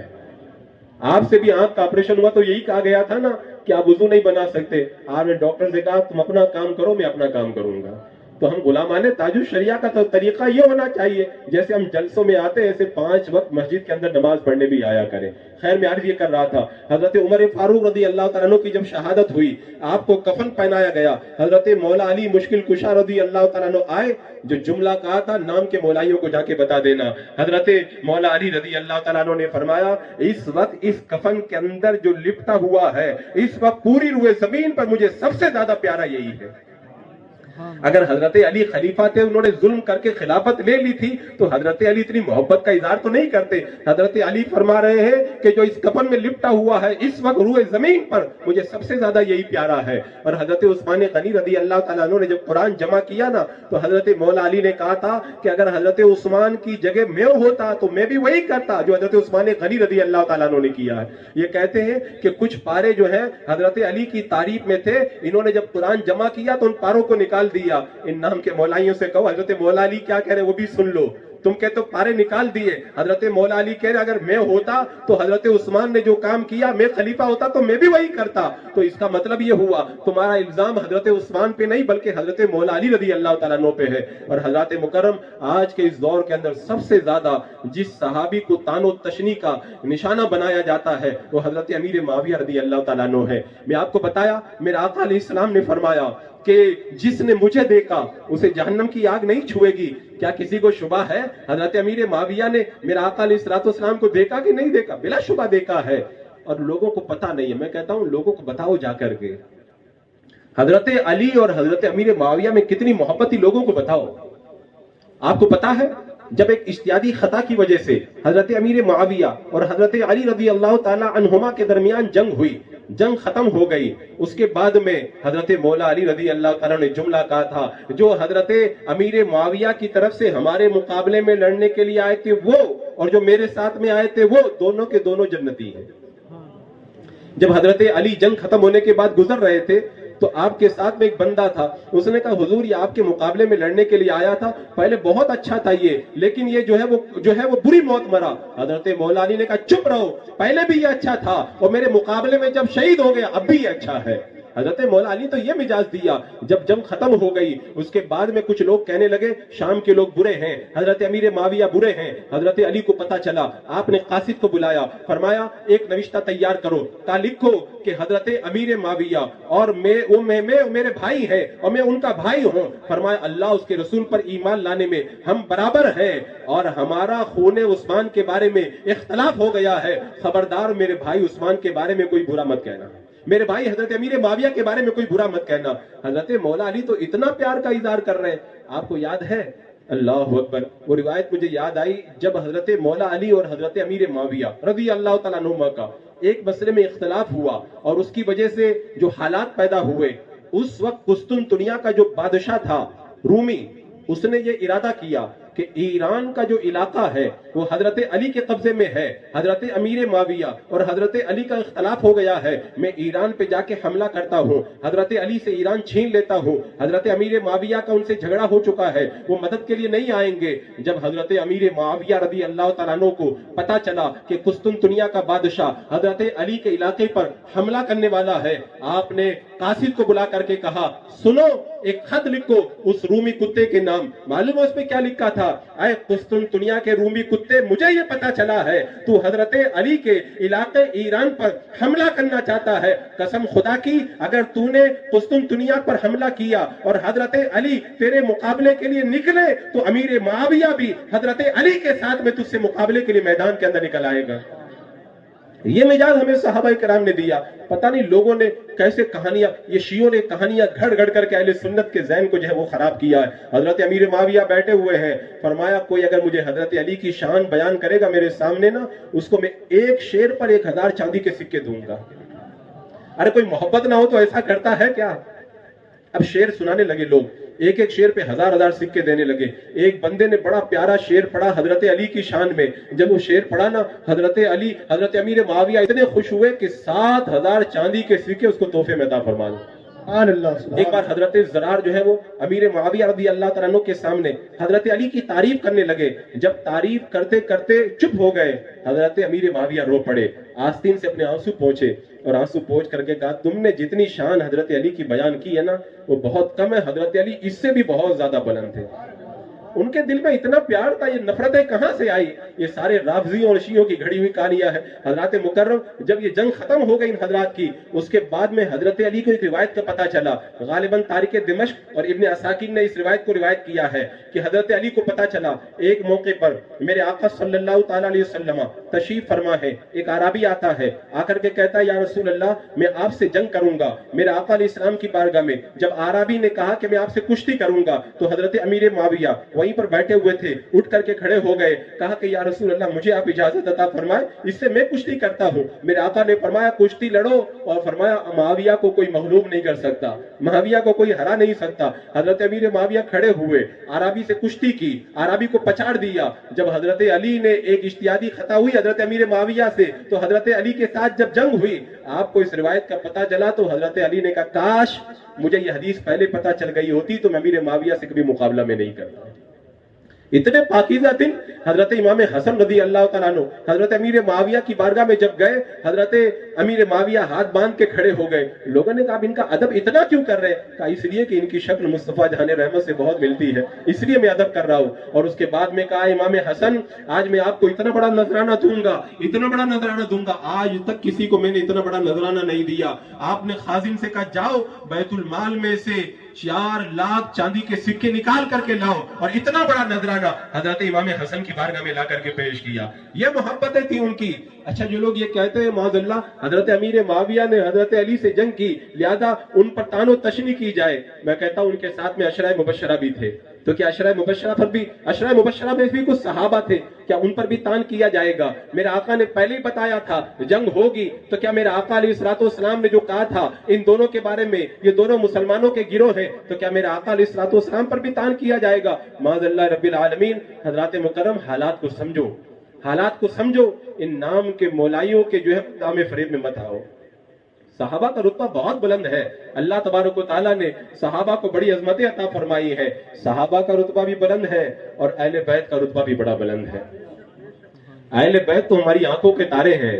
آپ سے بھی آنکھ کا آپریشن ہوا تو یہی کہا گیا تھا نا کہ آپ وضو نہیں بنا سکتے، آپ نے ڈاکٹر سے کہا تم اپنا کام کرو، میں اپنا کام کروں گا۔ تو ہم غلامان تاج الشریعہ کا تو طریقہ یہ ہونا چاہیے، جیسے ہم جلسوں میں آتے ہیں ایسے 5 وقت مسجد کے اندر نماز پڑھنے بھی آیا کریں۔ خیر میں عرض یہ کر رہا تھا، حضرت عمر فاروق رضی اللہ تعالیٰ عنہ کی جب شہادت ہوئی، آپ کو کفن پہنایا گیا۔ حضرت مولا علی مشکل کشا رضی اللہ تعالیٰ عنہ آئے، جو جملہ کہا تھا نام کے مولائیوں کو جا کے بتا دینا۔ حضرت مولا علی رضی اللہ تعالیٰ عنہ نے فرمایا اس وقت اس کفن کے اندر جو لپٹا ہوا ہے، اس وقت پوری روئے زمین پر مجھے سب سے زیادہ پیارا یہی ہے۔ اگر حضرت علی خلیفہ تھے، انہوں نے ظلم کر کے خلافت لے لی تھی، تو حضرت علی اتنی محبت کا اظہار تو نہیں کرتے۔ حضرت علی فرما رہے ہیں کہ جو اس کفن میں لپٹا ہوا ہے، اس وقت روئے زمین پر مجھے سب سے زیادہ یہی پیارا ہے۔ اور حضرت عثمان غنی رضی اللہ تعالیٰ عنہ نے جب قرآن جمع کیا نا، تو حضرت مولا علی نے کہا تھا کہ اگر حضرت عثمان کی جگہ میں ہوتا تو میں بھی وہی کرتا جو حضرت عثمان غنی رضی اللہ تعالیٰ عنہ نے کیا ہے۔ یہ کہتے ہیں کہ کچھ پارے جو ہیں حضرت علی کی تعریف میں تھے، انہوں نے جب قرآن جمع کیا تو ان پاروں کو نکال دیا۔ ان نام کے مولائیوں سے کہو حضرت مولا علی کیا کہہ رہے وہ بھی سن لو۔ تم کہتے تو پارے نکال دیے، حضرت مولا علی کہہ رہے اگر میں ہوتا تو حضرت عثمان نے جو کام کیا، میں خلیفہ ہوتا تو میں بھی وہی کرتا۔ تو اس کا مطلب یہ ہوا تمہارا الزام حضرت عثمان پہ نہیں بلکہ حضرت مولا علی رضی اللہ تعالیٰ عنہ پہ ہے۔ اور حضرت مکرم آج کے اس دور کے اندر سب سے زیادہ جس صحابی کو تان و تشنی کا نشانہ بنایا جاتا ہے وہ حضرت امیر معاویہ رضی اللہ تعالیٰ عنہ ہے۔ میں آپ کو بتایا میرے آقا علیہ السلام نے فرمایا کہ جس نے مجھے دیکھا اسے جہنم کی آگ نہیں چھوئے گی۔ کیا کسی کو شبہ ہے حضرت امیر معاویہ نے میرا آقا علیہ السلام کو دیکھا کہ نہیں دیکھا؟ بلا شبہ دیکھا ہے، اور لوگوں کو پتہ نہیں ہے۔ میں کہتا ہوں لوگوں کو بتاؤ جا کر کے حضرت علی اور حضرت امیر معاویہ میں کتنی محبت تھی، لوگوں کو بتاؤ۔ آپ کو پتا ہے جب ایک اجتہادی خطا کی وجہ سے حضرت امیر معاویہ اور حضرت علی رضی اللہ تعالی عنہما کے درمیان جنگ ہوئی، جنگ ختم ہو گئی، اس کے بعد میں حضرت مولا علی رضی اللہ تعالیٰ نے جملہ کہا تھا جو حضرت امیر معاویہ کی طرف سے ہمارے مقابلے میں لڑنے کے لیے آئے تھے وہ اور جو میرے ساتھ میں آئے تھے وہ دونوں کے دونوں جنتی ہیں۔ جب حضرت علی جنگ ختم ہونے کے بعد گزر رہے تھے تو آپ کے ساتھ میں ایک بندہ تھا، اس نے کہا حضور یہ آپ کے مقابلے میں لڑنے کے لیے آیا تھا، پہلے بہت اچھا تھا یہ، لیکن یہ جو ہے وہ بری موت مرا۔ حضرت مولا علی نے کہا چپ رہو، پہلے بھی یہ اچھا تھا اور میرے مقابلے میں جب شہید ہو گیا اب بھی یہ اچھا ہے۔ حضرت مولا علی تو یہ مزاج دیا۔ جب جنگ ختم ہو گئی اس کے بعد میں کچھ لوگ کہنے لگے شام کے لوگ برے ہیں، حضرت امیر معاویہ برے ہیں۔ حضرت علی کو پتا چلا، آپ نے قاصد کو بلایا، فرمایا ایک نوشتہ تیار کرو، تا لکھو کہ حضرت امیر معاویہ اور میں میرے بھائی ہیں اور میں ان کا بھائی ہوں، فرمایا اللہ اس کے رسول پر ایمان لانے میں ہم برابر ہیں اور ہمارا خون عثمان کے بارے میں اختلاف ہو گیا ہے، خبردار میرے بھائی عثمان کے بارے میں کوئی برا مت کہنا، میرے بھائی حضرت امیر معاویہ کے بارے میں کوئی برا مت کہنا۔ حضرت مولا علی تو اتنا پیار کا اظہار کر رہے ہیں، آپ کو یاد ہے اللہ اکبر، وہ روایت مجھے یاد آئی جب حضرت مولا علی اور حضرت امیر معاویہ رضی اللہ تعالیٰ عنہما کا ایک مسئلے میں اختلاف ہوا اور اس کی وجہ سے جو حالات پیدا ہوئے، اس وقت قسطنطنیہ کا جو بادشاہ تھا رومی، اس نے یہ ارادہ کیا کہ ایران کا جو علاقہ ہے وہ حضرت علی کے قبضے میں ہے، حضرت امیر معاویہ اور حضرت علی کا اختلاف ہو گیا ہے، میں ایران پہ جا کے حملہ کرتا ہوں، حضرت علی سے ایران چھین لیتا ہوں، حضرت امیر معاویہ کا ان سے جھگڑا ہو چکا ہے، وہ مدد کے لیے نہیں آئیں گے۔ جب حضرت امیر معاویہ رضی اللہ تعالیٰ عنہ کو پتا چلا کہ قسطنطنیہ کا بادشاہ حضرت علی کے علاقے پر حملہ کرنے والا ہے، آپ نے قاصد کو بلا کر کے کہا سنو ایک خط لکھو اس رومی کتے کے نام۔ معلوم ہے اس پہ کیا لکھا تھا؟ اے قسطنطنیہ کے رومی کتے، مجھے یہ پتا چلا ہے تو حضرت علی کے علاقے ایران پر حملہ کرنا چاہتا ہے، قسم خدا کی اگر تو نے قسطنطنیہ پر حملہ کیا اور حضرت علی تیرے مقابلے کے لیے نکلے تو امیر معاویہ بھی حضرت علی کے ساتھ میں تجھ سے مقابلے کے لیے میدان کے اندر نکل آئے گا۔ یہ مجاز ہمیں صحابہ کرام نے دیا۔ پتہ نہیں لوگوں نے کیسے کہانیاں، یہ شیعوں نے کہانیاں گھڑ گھڑ کر کے اہل سنت کے ذہن کو جو ہے وہ خراب کیا ہے۔ حضرت امیر معاویہ بیٹھے ہوئے ہیں، فرمایا کوئی اگر مجھے حضرت علی کی شان بیان کرے گا میرے سامنے نا، اس کو میں ایک شیر پر 1000 چاندی کے سکے دوں گا۔ ارے کوئی محبت نہ ہو تو ایسا کرتا ہے کیا؟ اب شیر سنانے لگے لوگ، ایک ایک شیر پہ 1000 سکے دینے لگے۔ ایک بندے نے بڑا پیارا شیر پڑھا حضرت علی کی شان میں، جب وہ شیر پڑھا نا حضرت علی، حضرت امیر معاویہ اتنے خوش ہوئے کہ 7000 چاندی کے سکے اس کو تحفے میں عطا فرما دے۔ ایک بار حضرت زرار جو ہے وہ امیر معاویہ رضی اللہ تعالیٰ عنہ کے سامنے حضرت علی کی تعریف کرنے لگے، جب تعریف کرتے کرتے چپ ہو گئے، حضرت امیر معاویہ رو پڑے، آستین سے اپنے آنسو پہنچے اور آنسو پہنچ کر کے کہا تم نے جتنی شان حضرت علی کی بیان کی ہے نا وہ بہت کم ہے، حضرت علی اس سے بھی بہت زیادہ بلند تھے۔ ان کے دل میں اتنا پیار تھا، یہ نفرتیں کہاں سے آئی؟ یہ سارے رافضیوں اور شیعوں کی گھڑی ہوئی کہانیاں ہیں۔ حضرات مکرم جب یہ جنگ ختم ہو گئی ان حضرات کی، اس کے بعد میں حضرت علی کو ایک روایت کا پتہ چلا، غالباً تاریخ دمشق اور ابن عساکر نے اس روایت کو روایت کیا ہے کہ حضرت علی کو پتہ چلا ایک موقع پر میرے آقا صلی اللہ تعالیٰ علیہ وسلم تشریف فرما ہے، ایک عربی آتا ہے، آ کر کے کہتا ہے یا رسول اللہ میں آپ سے جنگ کروں گا میرے آقا علیہ السلام کی بارگاہ میں۔ جب عربی نے کہا کہ میں آپ سے کشتی کروں گا تو حضرت امیر معاویہ وہیں پر بیٹھے ہوئے تھے، اٹھ کر کے کھڑے ہو گئے، کہا کہ یا رسول اللہ مجھے آپ اجازت عطا فرمائے، اس سے میں کشتی کرتا ہوں۔ میرے آقا نے فرمایا کشتی لڑو، اور فرمایا معاویہ کو کوئی مغلوب نہیں کر سکتا، معاویہ کو کوئی ہرا نہیں سکتا۔ حضرت امیر معاویہ کھڑے ہوئے، عربی سے کشتی کی، عربی کو پچاڑ دیا۔ جب حضرت علی نے ایک اجتہادی خطا ہوئی حضرت امیر معاویہ سے، تو حضرت علی کے ساتھ جب جنگ ہوئی آپ کو اس روایت کا پتہ چلا تو حضرت علی نے کہا کاش مجھے یہ حدیث پہلے پتہ چل گئی ہوتی تو میں امیر معاویہ سے کبھی مقابلہ میں نہیں کرتا۔ اتنے پاکیزہ دن حضرت امام حسن رضی اللہ تعالیٰ عنہ حضرت امیر معاویہ کی بارگاہ میں جب گئے، حضرت امیر معاویہ ہاتھ باندھ کے کھڑے ہو گئے۔ لوگوں نے کہا اب ان کا ادب اتنا کیوں کر رہے ہیں؟ کہا اس لیے کہ ان کی شکل مصطفیٰ جہان رحمت سے بہت ملتی ہے، اس لیے میں ادب کر رہا ہوں۔ اور اس کے بعد میں کہا امام حسن آج میں آپ کو اتنا بڑا نذرانہ دوں گا، اتنا بڑا نذرانہ دوں گا، آج تک کسی کو میں نے اتنا بڑا نذرانہ نہیں دیا۔ آپ نے خازن سے کہا جاؤ بیت المال میں سے 4 لاکھ چاندی کے سکے نکال کر کے لاؤ، اور اتنا بڑا نذرانہ حضرت امام حسن کی بارگاہ میں لا کر کے پیش کیا۔ یہ محبتیں تھی ان کی۔ اچھا جو لوگ یہ کہتے ہیں معاذ اللہ حضرت امیر معاویہ نے حضرت علی سے جنگ کی لہذا ان پر تان و تشنی کی جائے، میں کہتا ہوں ان کے ساتھ میں عشرہ مبشرہ بھی تھے، تو کیا عشرہ مبشرہ میں بھی کچھ صحابہ تھے، کیا ان پر بھی تان کیا جائے گا؟ میرے آقا نے پہلے ہی بتایا تھا جنگ ہوگی، تو کیا میرے آقا علیہ الصلوۃ والسلام نے جو کہا تھا ان دونوں کے بارے میں یہ دونوں مسلمانوں کے گروہ ہیں، تو کیا میرے آقا علیہ الصلوۃ والسلام پر بھی تان کیا جائے گا؟ معاذ اللہ رب العالمین۔ حضرات مکرم حالات کو سمجھو، حالات کو سمجھو، ان نام کے مولائیوں کے جو ہے دام فریب میں مت آؤ۔ صحابہ کا رتبہ بہت بلند ہے، اللہ تبارک و تعالیٰ نے صحابہ کو بڑی عظمتیں عطا فرمائی ہے، صحابہ کا رتبہ بھی بلند ہے اور اہل بیت کا رتبہ بھی بڑا بلند ہے۔ اہل بیت تو ہماری آنکھوں کے تارے ہیں۔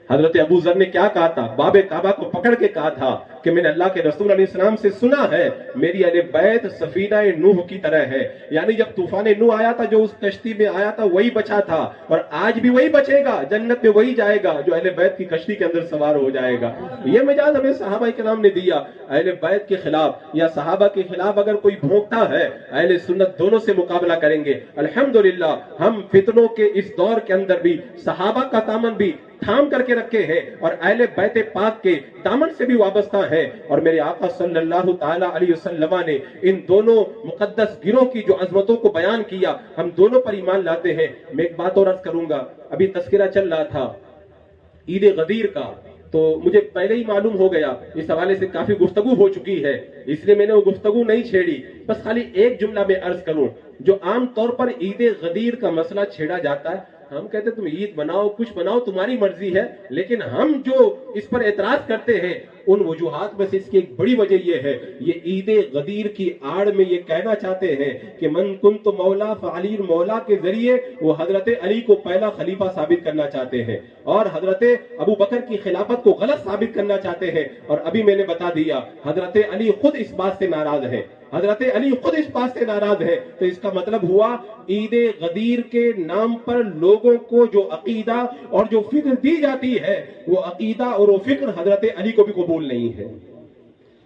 حضرت ابو ذر نے کیا کہا تھا؟ باب کعبہ کو پکڑ کے کہا تھا کہ میں نے اللہ کے رسول علیہ السلام سے سنا ہے میری اہل بیت سفینہ نوح کی طرح ہے، یعنی جب طوفان نوح آیا تھا جو اس کشتی میں آیا تھا وہی بچا تھا، اور آج بھی وہی بچے گا، جنت میں وہی جائے گا جو اہل بیت کی کشتی کے اندر سوار ہو جائے گا۔ یہ مجاز ہمیں صحابہ کرام نے دیا۔ اہل بیت کے خلاف یا صحابہ کے خلاف اگر کوئی بھونکتا ہے اہل سنت دونوں سے مقابلہ کریں گے۔ الحمدللہ ہم فتنوں کے اس دور کے اندر بھی صحابہ کا دامن بھی تھام کر کے رکھے ہیں اور اہل بیت پاک کے دامن سے بھی وابستہ ہیں، اور میرے آقا صلی اللہ تعالی علیہ وسلم نے ان دونوں مقدس گروہ کی جو عظمتوں کو بیان کیا، ہم دونوں پر ایمان لاتے ہیں۔ میں ایک بات اور عرض کروں گا، ابھی تذکرہ چل رہا تھا عید غدیر کا، تو مجھے پہلے ہی معلوم ہو گیا، اس حوالے سے کافی گفتگو ہو چکی ہے، اس لیے میں نے وہ گفتگو نہیں چھیڑی. بس خالی ایک جملہ میں عرض کروں. جو عام طور پر عید غدیر کا مسئلہ چھیڑا جاتا ہے، ہم کہتے تم عید بناؤ کچھ بناؤ تمہاری مرضی ہے، لیکن ہم جو اس پر اعتراض کرتے ہیں ان وجوہات میں سے اس کی ایک بڑی وجہ یہ ہے، یہ عید غدیر کی آڑ میں یہ کہنا چاہتے ہیں کہ من کنت مولا فعلی مولا کے ذریعے وہ حضرت علی کو پہلا خلیفہ ثابت کرنا چاہتے ہیں اور حضرت ابو بکر کی خلافت کو غلط ثابت کرنا چاہتے ہیں. اور ابھی میں نے بتا دیا حضرت علی خود اس بات سے ناراض ہے، حضرت علی خود اس بات سے ناراض ہے. تو اس کا مطلب ہوا عید غدیر کے نام پر لوگوں کو جو عقیدہ اور جو فکر دی جاتی ہے وہ عقیدہ اور وہ فکر حضرت علی کو بھی قبول نہیں ہے.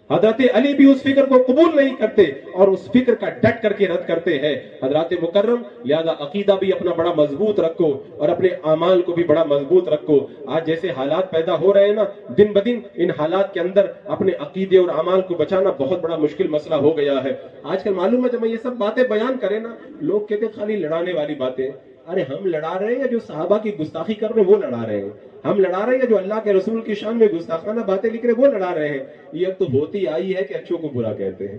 حضرت علی بھی اس فکر کو قبول نہیں کرتے اور اس فکر کا ڈٹ کر کے رد کرتے ہیں. حضرات مکرم، لہذا عقیدہ بھی اپنا بڑا مضبوط رکھو اور اپنے اعمال کو بھی بڑا مضبوط رکھو. آج جیسے حالات پیدا ہو رہے ہیں نا، دن بدن ان حالات کے اندر اپنے عقیدے اور اعمال کو بچانا بہت بڑا مشکل مسئلہ ہو گیا ہے. آج کل معلوم ہے جب میں یہ سب باتیں بیان کریں نا، لوگ کہتے ہیں خالی لڑانے والی باتیں. ارے ہم لڑا رہے ہیں یا جو صحابہ کی گستاخی کر رہے ہیں وہ لڑا رہے ہیں؟ ہم لڑا رہے ہیں جو اللہ کے رسول کی شان میں گستاخانہ باتیں لکھ رہے ہیں وہ لڑا رہے ہیں؟ یہ اب تو ہوتی آئی ہے کہ اچھوں کو برا کہتے ہیں.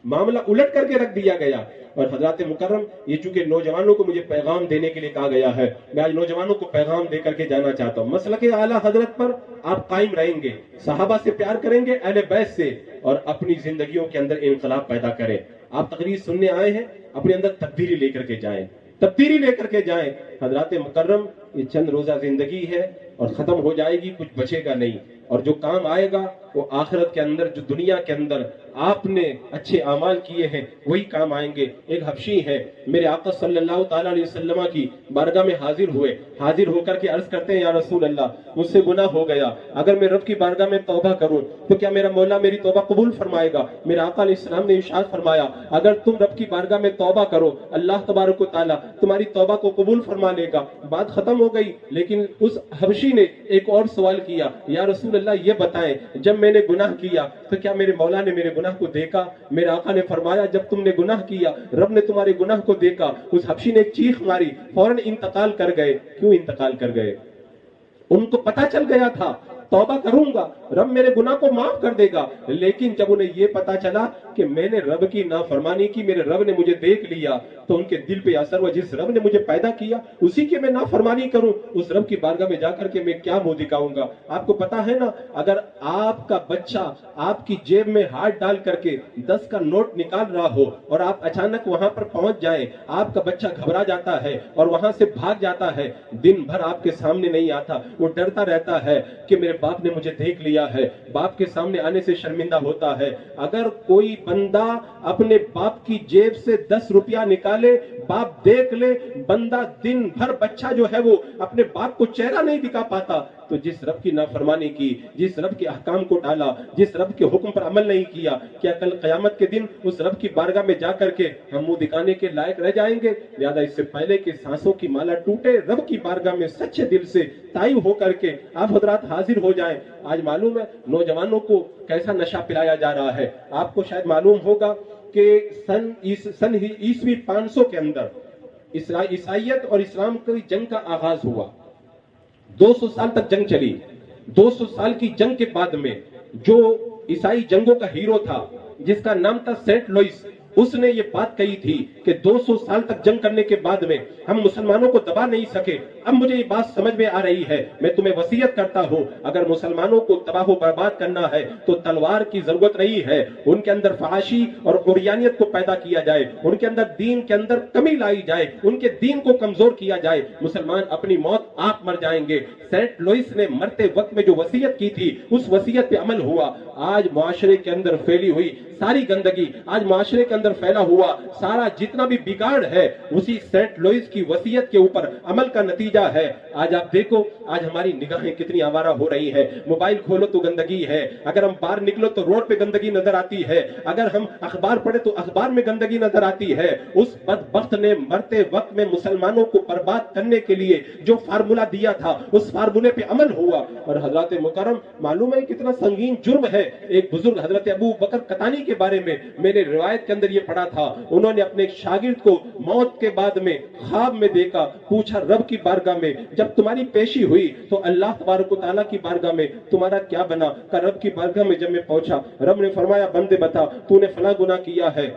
معاملہ الٹ کر کے رکھ دیا گیا. اور حضرات مکرم، یہ چونکہ نوجوانوں کو مجھے پیغام دینے کے لیے کہا گیا ہے، میں آج نوجوانوں کو پیغام دے کر کے جانا چاہتا ہوں. مسلک اعلیٰ حضرت پر آپ قائم رہیں گے، صحابہ سے پیار کریں گے، اہل بیت سے، اور اپنی زندگیوں کے اندر انقلاب پیدا کریں. آپ تقریر سننے آئے ہیں، اپنے اندر تبدیلی لے کر کے جائیں، تبدیلی لے کر کے جائیں. حضرات مکرم، یہ چند روزہ زندگی ہے اور ختم ہو جائے گی، کچھ بچے گا نہیں. اور جو کام آئے گا وہ آخرت کے اندر، جو دنیا کے اندر آپ نے اچھے اعمال کیے ہیں وہی کام آئیں گے. ایک حبشی ہے، میرے آقا صلی اللہ تعالیٰ علیہ وسلم کی بارگاہ میں حاضر ہوئے، حاضر ہو کر کے عرض کرتے ہیں یا رسول اللہ، مجھ سے گناہ ہو گیا، اگر میں رب کی بارگاہ میں توبہ کروں تو کیا میرا مولا میری توبہ قبول فرمائے گا؟ میرے آقا علیہ السلام نے ارشاد فرمایا، اگر تم رب کی بارگاہ میں توبہ کرو اللہ تبارک و تعالیٰ تمہاری توبہ کو قبول فرما لے گا. بات ختم ہو گئی. لیکن اس حبشی نے ایک اور سوال کیا، یا رسول اللہ یہ بتائیں جب میں نے گناہ کیا تو کیا میرے مولا نے میرے گناہ کو دیکھا؟ میرے آقا نے فرمایا جب تم نے گناہ کیا رب نے تمہارے گناہ کو دیکھا. اس حبشی نے ایک چیخ ماری، فوراً انتقال کر گئے. کیوں انتقال کر گئے؟ ان کو پتہ چل گیا تھا توبہ کروں گا رب میرے گناہ کو معاف کر دے گا. لیکن جب انہیں یہ پتا چلا کہ میں نے رب کی نافرمانی کی، میرے رب نے مجھے دیکھ لیا، تو ان کے دل پہ اثر ہوا جس رب نے مجھے پیدا کیا اسی کی میں نافرمانی کروں، اس رب کی بارگاہ میں جا کر کے میں کیا منہ دکھاؤں گا؟ آپ کو پتا ہے نا، اگر آپ کا بچہ آپ کی جیب میں ہاتھ ڈال کر کے 10 کا نوٹ نکال رہا ہو اور آپ اچانک وہاں پر پہنچ جائیں، آپ کا بچہ گھبرا جاتا ہے اور وہاں سے بھاگ جاتا ہے، دن بھر آپ کے سامنے نہیں آتا، وہ ڈرتا رہتا ہے کہ میرے باپ نے مجھے دیکھ لیا ہے، باپ کے سامنے آنے سے شرمندہ ہوتا ہے. اگر کوئی بندہ اپنے باپ کی جیب سے 10 روپیہ نکالے، باپ دیکھ لے، بندہ دن بھر بچہ جو ہے وہ اپنے باپ کو چہرہ نہیں دکھا پاتا، تو جس رب کی نافرمانی کی، جس رب کے احکام کو ڈالا، جس رب کے حکم پر عمل نہیں کیا، کیا کل قیامت کے دن اس رب کی بارگاہ میں جا کر کے ہم منہ دکھانے کے لائق رہ جائیں گے؟ لہذا اس سے پہلے کہ سانسوں کی مالا ٹوٹے، رب کی بارگاہ میں سچے دل سے تائب ہو کر کے آپ حضرات حاضر ہو جائیں. آج معلوم ہے نوجوانوں کو کیسا نشہ پلایا جا رہا ہے. آپ کو شاید معلوم ہوگا کہ سن عیسوی 500 کے اندر عیسائیت اور اسلام کی جنگ کا آغاز ہوا. 200 سال تک جنگ چلی. 200 سال کی جنگ کے بعد میں جو عیسائی جنگوں کا ہیرو تھا جس کا نام تھا سینٹ لوئس، اس نے یہ بات کہی تھی کہ 200 سال تک جنگ کرنے کے بعد میں ہم مسلمانوں کو دبا نہیں سکے. اب مجھے یہ بات سمجھ میں آ رہی ہے، میں تمہیں وصیت کرتا ہوں اگر مسلمانوں کو تباہ و برباد کرنا ہے تو تلوار کی ضرورت نہیں ہے، ان کے اندر فحاشی اور عریانیت کو پیدا کیا جائے، ان کے اندر دین کے اندر کمی لائی جائے، ان کے دین کو کمزور کیا جائے. مسلمان اپنی موت آپ مر جائیں گے. سینٹ لوئس نے مرتے وقت میں جو وصیت کی تھی اس وصیت پہ عمل ہوا. آج معاشرے کے اندر پھیلی ہوئی ساری گندگی، آج معاشرے کے اندر پھیلا ہوا سارا جتنا بھی بگاڑ ہے اسی سینٹ لوئس کی وصیت کے اوپر عمل کا نتیجہ ہے. آج آپ دیکھو آج ہماری نگاہیں کتنی آوارہ ہو رہی ہے. موبائل کھولو تو گندگی ہے، اگر ہم باہر نکلو تو روڈ پہ گندگی نظر آتی ہے، اگر ہم اخبار پڑھے تو اخبار میں گندگی نظر آتی ہے. اس بدبخت نے مرتے وقت میں مسلمانوں کو برباد کرنے کے لیے جو فارمولا دیا تھا اس فارمولے پہ عمل ہوا. اور حضرات مکرم معلوم ہے کتنا سنگین جرم ہے. ایک بزرگ حضرت ابو بکر قطانی کے کے بارے میں نے روایت کے اندر یہ پڑھا تھا، انہوں نے اپنے ایک شاگرد کو موت کے بعد میں خواب میں دیکھا، پوچھا رب کی بارگاہ میں جب تمہاری پیشی ہوئی تو اللہ تبارک و تعالیٰ کی بارگاہ میں تمہارا کیا بنا؟ کہ رب کی بارگاہ میں جب میں پہنچا، رب نے فرمایا بندے بتا تو نے فلاں گناہ کیا ہے؟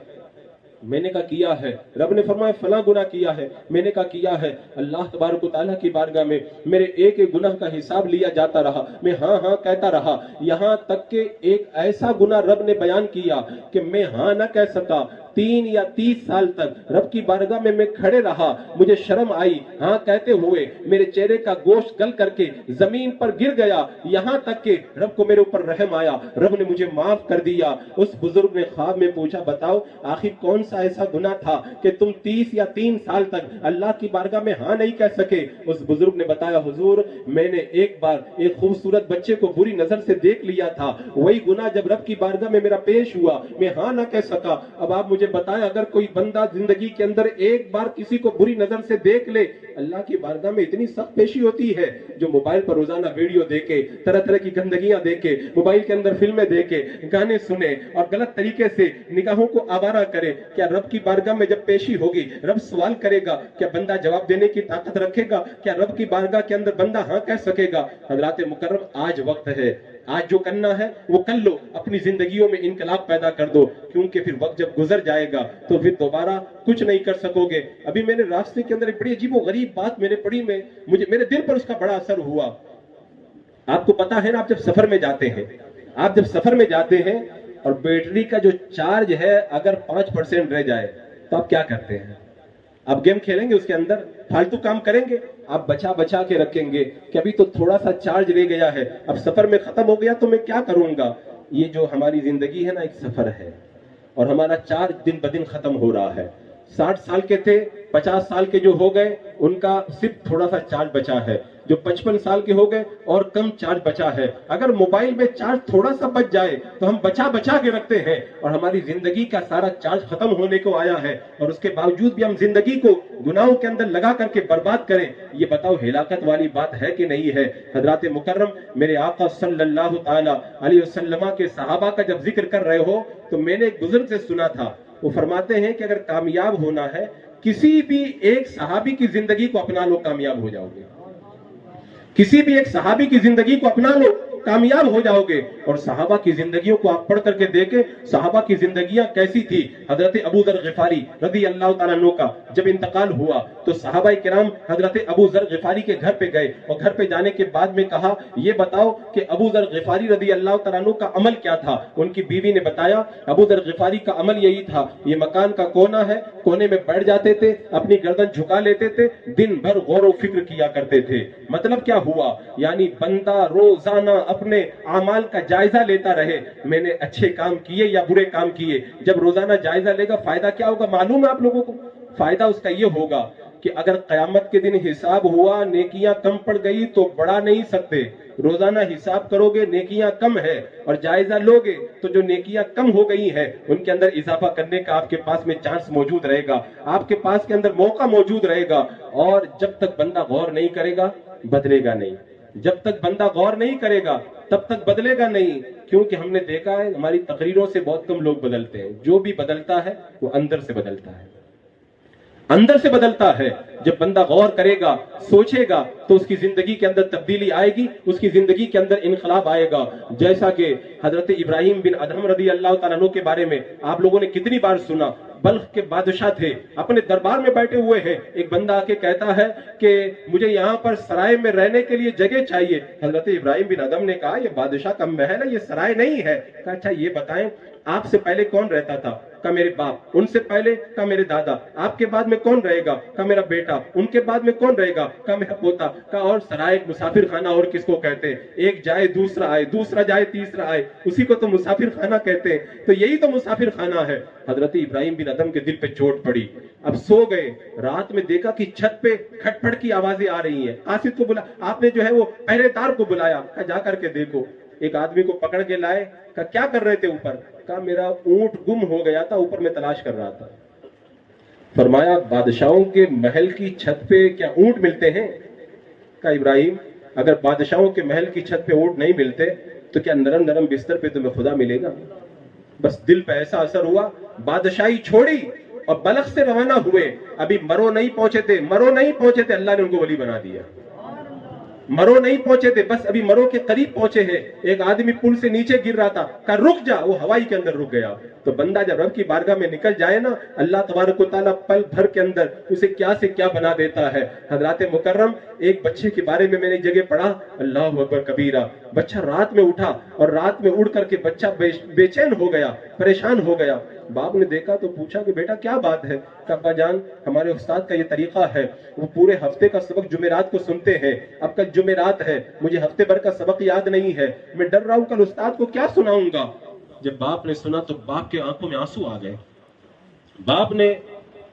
میں نے کہا کیا ہے؟ رب نے فرمایا فلاں گناہ کیا ہے؟ میں نے کہا کیا ہے؟ اللہ تبارک و تعالیٰ کی بارگاہ میں میرے ایک ایک گناہ کا حساب لیا جاتا رہا، میں ہاں ہاں کہتا رہا، یہاں تک کہ ایک ایسا گناہ رب نے بیان کیا کہ میں ہاں نہ کہہ سکا۔ 3 یا 30 سال تک رب کی بارگاہ میں کھڑے رہا، مجھے شرم آئی ہاں کہتے ہوئے، میرے چہرے کا گوشت گل کر کے زمین پر گر گیا، یہاں تک کہ رب کو میرے اوپر رحم آیا، رب نے مجھے معاف کر دیا۔ اس بزرگ نے خواب میں پوچھا بتاؤ آخر کون سا ایسا گناہ تھا کہ تم 30 یا 3 سال تک اللہ کی بارگاہ میں ہاں نہیں کہہ سکے؟ اس بزرگ نے بتایا حضور میں نے ایک بار ایک خوبصورت بچے کو بری نظر سے دیکھ لیا تھا، وہی گناہ جب رب کی بارگاہ میں میرا پیش ہوا میں ہاں نہ کہہ سکا۔ اب آپ مجھے بتائیں اگر کوئی بندہ زندگی کے اندر ایک بار کسی کو بری نظر سے دیکھ لے، اللہ کی بارگاہ میں اتنی سخت پیشی ہوتی ہے۔ جو موبائل پر روزانہ ویڈیو دیکھے، طرح طرح کی گندگیاں دیکھے، موبائل کے اندر فلمیں دیکھے، گانے سنے اور غلط طریقے سے نگاہوں کو آوارہ کرے، کیا رب کی بارگاہ میں جب پیشی ہوگی رب سوال کرے گا؟ کیا بندہ جواب دینے کی طاقت رکھے گا؟ کیا رب کی بارگاہ کے اندر بندہ ہاں کہہ سکے گا؟ حضرات مکرم آج وقت ہے، آج جو کرنا ہے وہ کر لو، اپنی زندگیوں میں انقلاب پیدا کر دو، کیونکہ پھر وقت جب گزر جائے گا تو پھر دوبارہ کچھ نہیں کر سکو گے۔ ابھی میں نے راستے کے اندر ایک بڑی عجیب و غریب بات میں نے پڑھی، میرے دل پر اس کا بڑا اثر ہوا۔ آپ کو پتا ہے نا، آپ جب سفر میں جاتے ہیں اور بیٹری کا جو چارج ہے اگر 5% رہ جائے تو آپ کیا کرتے ہیں؟ آپ گیم کھیلیں گے، اس کے اندر فالتو کام کریں گے، آپ بچا کے رکھیں گے کہ ابھی تو تھوڑا سا چارج رہ گیا ہے، اب سفر میں ختم ہو گیا تو میں کیا کروں گا؟ یہ جو ہماری زندگی ہے نا ایک سفر ہے، اور ہمارا چارج دن بدن ختم ہو رہا ہے۔ 60 سال کے تھے، 50 سال کے جو ہو گئے ان کا صرف تھوڑا سا چارج بچا ہے، جو 55 سال کے ہو گئے اور کم چارج بچا ہے۔ اگر موبائل میں چارج تھوڑا سا بچ جائے تو ہم بچا کے رکھتے ہیں، اور ہماری زندگی کا سارا چارج ختم ہونے کو آیا ہے، اور اس کے باوجود بھی ہم زندگی کو گناہوں کے اندر لگا کر کے برباد کریں، یہ بتاؤ ہلاکت والی بات ہے کہ نہیں ہے؟ حضرات مکرم، میرے آقا صلی اللہ تعالی علیہ وسلم کے صحابہ کا جب ذکر کر رہے ہو تو میں نے ایک بزرگ سے سنا تھا، وہ فرماتے ہیں کہ اگر کامیاب ہونا ہے کسی بھی ایک صحابی کی زندگی کو اپنا لو، کامیاب ہو جاؤ گے۔ کسی بھی ایک صحابی کی زندگی کو اپنا لو، کامیاب ہو جاؤ گے۔ اور صحابہ کی زندگیوں کو آپ پڑھ کر کے دیکھیں، صحابہ کی زندگیاں کیسی تھی۔ حضرت ابو ذر غفاری رضی اللہ تعالیٰ عنہ کا جب انتقال ہوا تو صحابہ کرام حضرت ابو ذر غفاری کے گھر پہ گئے، اور گھر پہ جانے کے بعد میں کہا یہ بتاؤ کہ ابو ذر غفاری رضی اللہ تعالیٰ عنہ کا عمل کیا تھا؟ ان کی بیوی نے بتایا ابو ذر غفاری کا عمل یہی تھا، یہ مکان کا کونا ہے، کونے میں بیٹھ جاتے تھے، اپنی گردن جھکا لیتے تھے، دن بھر غور و فکر کیا کرتے تھے۔ مطلب کیا ہوا؟ یعنی بندہ روزانہ اپنے اعمال کا جائزہ لیتا رہے، میں نے اچھے کام کیے یا برے کام کیے۔ جب روزانہ جائزہ لے گا فائدہ کیا ہوگا معلوم ہے آپ لوگوں کو؟ فائدہ اس کا یہ ہوگا کہ اگر قیامت کے دن حساب ہوا، نیکیاں کم پڑ گئی تو بڑھا نہیں سکتے، روزانہ حساب کرو گے نیکیاں کم ہے، اور جائزہ لو گے تو جو نیکیاں کم ہو گئی ہیں ان کے اندر اضافہ کرنے کا آپ کے پاس میں چانس موجود رہے گا، آپ کے پاس کے اندر موقع موجود رہے گا۔ اور جب تک بندہ غور نہیں کرے گا بدلے گا نہیں، جب تک بندہ غور نہیں کرے گا تب تک بدلے گا نہیں، کیونکہ ہم نے دیکھا ہے ہماری تقریروں سے بہت کم لوگ بدلتے ہیں، جو بھی بدلتا ہے وہ اندر سے بدلتا ہے، اندر سے بدلتا ہے۔ جب بندہ غور کرے گا، سوچے گا تو اس کی زندگی کے اندر تبدیلی آئے گی، اس کی زندگی کے اندر انقلاب آئے گا۔ جیسا کہ حضرت ابراہیم بن ادہم رضی اللہ تعالیٰ عنہ کے بارے میں آپ لوگوں نے کتنی بار سنا، بلخ کے بادشاہ تھے، اپنے دربار میں بیٹھے ہوئے ہیں، ایک بندہ آ کے کہتا ہے کہ مجھے یہاں پر سرائے میں رہنے کے لیے جگہ چاہیے۔ حضرت ابراہیم بن ادہم نے کہا یہ بادشاہ کا محل ہے، یہ سرائے نہیں ہے۔ کہا اچھا یہ بتائیں آپ سے پہلے کون رہتا تھا؟ کہا میرے باپ، ان سے پہلے کہا میرے دادا، آپ کے بعد میں کون رہے گا؟ کہا میرا بیٹا، ان کے بعد میں کون رہے گا؟ کہا میرا پوتا۔ کہا اور سرائے مسافر خانہ اور کس کو کہتے ہیں؟ ایک جائے دوسرا آئے، دوسرا جائے تیسرا آئے، اسی کو تو مسافر خانہ کہتے ہیں، تو یہی تو مسافر خانہ ہے۔ حضرت ابراہیم بن ادہم کے دل پہ چوٹ پڑی، اب سو گئے، رات میں دیکھا کہ چھت پہ کھٹ پھٹ کی آوازیں آ رہی ہیں، قاصد کو بلا، آپ نے جو ہے وہ پہرے دار کو بلایا، کہا جا کر کے دیکھو۔ ایک آدمی کو پکڑ کے لائے، کہا کیا کر رہے تھے اوپر؟ کہا میرا اونٹ گم ہو گیا تھا، اوپر میں تلاش کر رہا تھا۔ فرمایا بادشاہوں کے محل کی چھت پہ کیا اونٹ ملتے ہیں؟ کہا ابراہیم اگر بادشاہوں کے محل کی چھت پہ اونٹ نہیں ملتے تو کیا نرم نرم بستر پہ تمہیں خدا ملے گا؟ بس دل پہ ایسا اثر ہوا، بادشاہی چھوڑی اور بلخ سے روانہ ہوئے. ابھی مرو نہیں پہنچے تھے اللہ نے ان کو ولی بنا دیا. مرو نہیں پہنچے تھے، بس ابھی مرو کے قریب پہنچے ہیں. ایک آدمی پل سے نیچے گر رہا تھا، کہا رک جا، وہ ہوائی کے اندر رک گیا. تو بندہ جب رب کی بارگاہ میں نکل جائے نا، اللہ تبارک و تعالیٰ پل بھر کے اندر اسے کیا سے کیا بنا دیتا ہے. حضرات مکرم، ایک بچے کے بارے میں نے ایک جگہ پڑھا، اللہ اکبر کبیرہ، بچہ رات میں اٹھا اور رات میں اڑ کر کے بچہ بے چین ہو گیا، پریشان ہو گیا. باپ نے دیکھا تو پوچھا کہ بیٹا کیا بات ہے؟ ابا جان، ہمارے استاد کا یہ طریقہ ہے، وہ پورے ہفتے کا سبق جمعرات کو سنتے ہیں. اب کل جمعرات ہے، مجھے ہفتے بھر کا سبق یاد نہیں ہے، میں ڈر رہا ہوں کل استاد کو کیا سناؤں گا. جب باپ نے سنا تو باپ کے آنکھوں میں آنسو آ گئے. باپ نے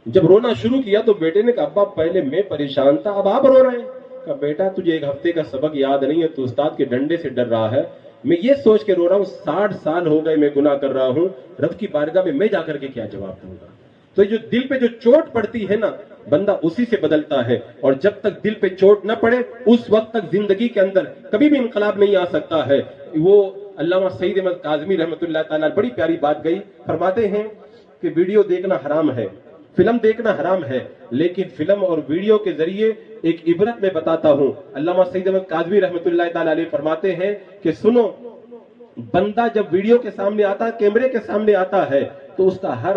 جب رونا شروع کیا تو بیٹے نے کہا ابا پہلے میں پریشان تھا، اب آپ رو رہے ہیں. کہا بیٹا تجھے ایک ہفتے کا سبق یاد نہیں ہے، تو استاد کے ڈنڈے سے ڈر رہا ہے. میں یہ سوچ کے رو رہا ہوں 60 سال ہو گئے میں گناہ کر رہا ہوں، رب کی بارگاہ میں جا کر کے کیا جواب دوں گا. تو جو دل پہ جو چوٹ پڑتی ہے نا، بندہ اسی سے بدلتا ہے. اور جب تک دل پہ چوٹ نہ پڑے اس وقت تک زندگی کے اندر کبھی بھی انقلاب نہیں آ سکتا ہے. وہ علامہ سعید احمد کاظمی رحمۃ اللہ تعالیٰ بڑی پیاری بات گئی، فرماتے ہیں کہ ویڈیو دیکھنا حرام ہے، فلم دیکھنا حرام ہے، لیکن فلم اور ویڈیو کے ذریعے ایک عبرت میں بتاتا ہوں. علامہ سعید احمد کاظمی رحمۃ اللہ تعالیٰ علیہ فرماتے ہیں کہ سنو، بندہ جب ویڈیو کے سامنے آتا ہے، کیمرے کے سامنے آتا ہے، تو اس کا ہر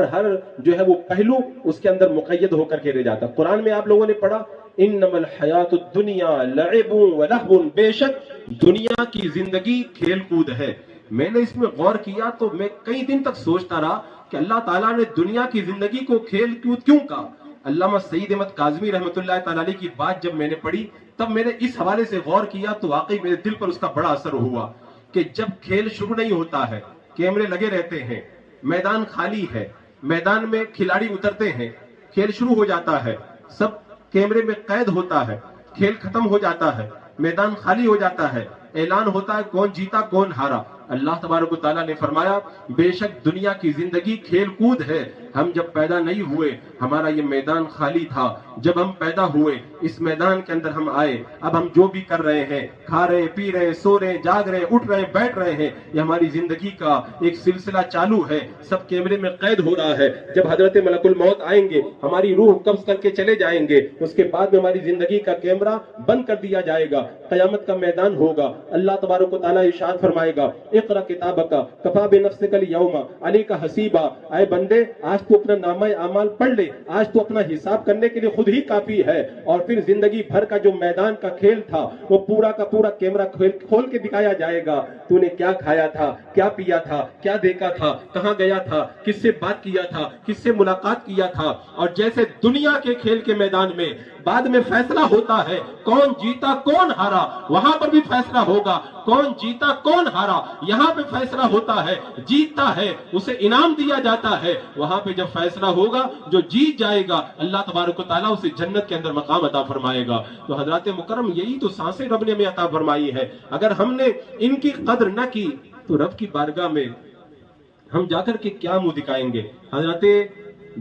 جو ہے وہ پہلو اس کے اندر مقید ہو کر کے رہ جاتا. قرآن میں آپ لوگوں نے پڑھا انما الحیات الدنیا لعب ولہو، بے شک دنیا کی زندگی کھیل کود ہے. میں نے اس میں غور کیا تو میں کئی دن تک سوچتا رہا کہ اللہ تعالیٰ نے دنیا کی زندگی کو کھیل کود کیوں کہا. علامہ سعید احمد کاظمی رحمۃ اللہ تعالیٰ علیہ کی بات جب میں نے پڑھی تب میں نے اس حوالے سے غور کیا تو واقعی میرے دل پر اس کا بڑا اثر ہوا کہ جب کھیل شروع نہیں ہوتا ہے، کیمرے لگے رہتے ہیں، میدان خالی ہے، میدان میں کھلاڑی اترتے ہیں، کھیل شروع ہو جاتا ہے، سب کیمرے میں قید ہوتا ہے، کھیل ختم ہو جاتا ہے، میدان خالی ہو جاتا ہے، اعلان ہوتا ہے کون جیتا کون ہارا. اللہ تبارک و تعالیٰ نے فرمایا بے شک دنیا کی زندگی کھیل کود ہے. ہم جب پیدا نہیں ہوئے ہمارا یہ میدان خالی تھا، جب ہم پیدا ہوئے اس میدان کے اندر ہم آئے، اب ہم جو بھی کر رہے ہیں، کھا رہے ہیں، پی رہے ہیں، سو رہے ہیں، جاگ رہے ہیں، اٹھ رہے ہیں، بیٹھ رہے ہیں، یہ ہماری زندگی کا ایک سلسلہ چالو ہے، سب کیمرے میں قید ہو رہا ہے. جب حضرت ملک الموت آئیں گے ہماری روح قبض کر کے چلے جائیں گے، اس کے بعد میں ہماری زندگی کا کیمرہ بند کر دیا جائے گا، قیامت کا میدان ہوگا. اللہ تبارک و تعالیٰ ارشاد فرمائے گا اقرأ کتابک کفی بنفسک الیوم علیک حسیبا، اے بندے آج تو اپنا نامہ اعمال پڑھ لے، آج تو اپنا حساب کرنے کے لیے خود ہی کافی ہے. اور پھر زندگی بھر کا جو میدان کا کھیل تھا وہ پورا کا پورا کیمرہ کھول کے دکھایا جائے گا. تو نے کیا کھایا تھا، کیا پیا تھا، کیا دیکھا تھا، کہاں گیا تھا، کس سے بات کیا تھا، کس سے ملاقات کیا تھا. اور جیسے دنیا کے کھیل کے میدان میں بعد میں فیصلہ ہوتا ہے کون جیتا کون ہارا، وہاں پر بھی فیصلہ ہوگا کون جیتا کون ہارا. یہاں پہ فیصلہ ہوتا ہے جیتتا ہے اسے انعام دیا جاتا ہے، وہاں پہ جب فیصلہ ہوگا جو جیت جائے گا اللہ تبارک و تعالیٰ اسے جنت کے اندر مقام عطا فرمائے گا. تو حضرات مکرم یہی تو سانسیں رب نے ہمیں عطا فرمائی ہے، اگر ہم نے ان کی قدر نہ کی تو رب کی بارگاہ میں ہم جا کر کے کیا منہ دکھائیں گے. حضرت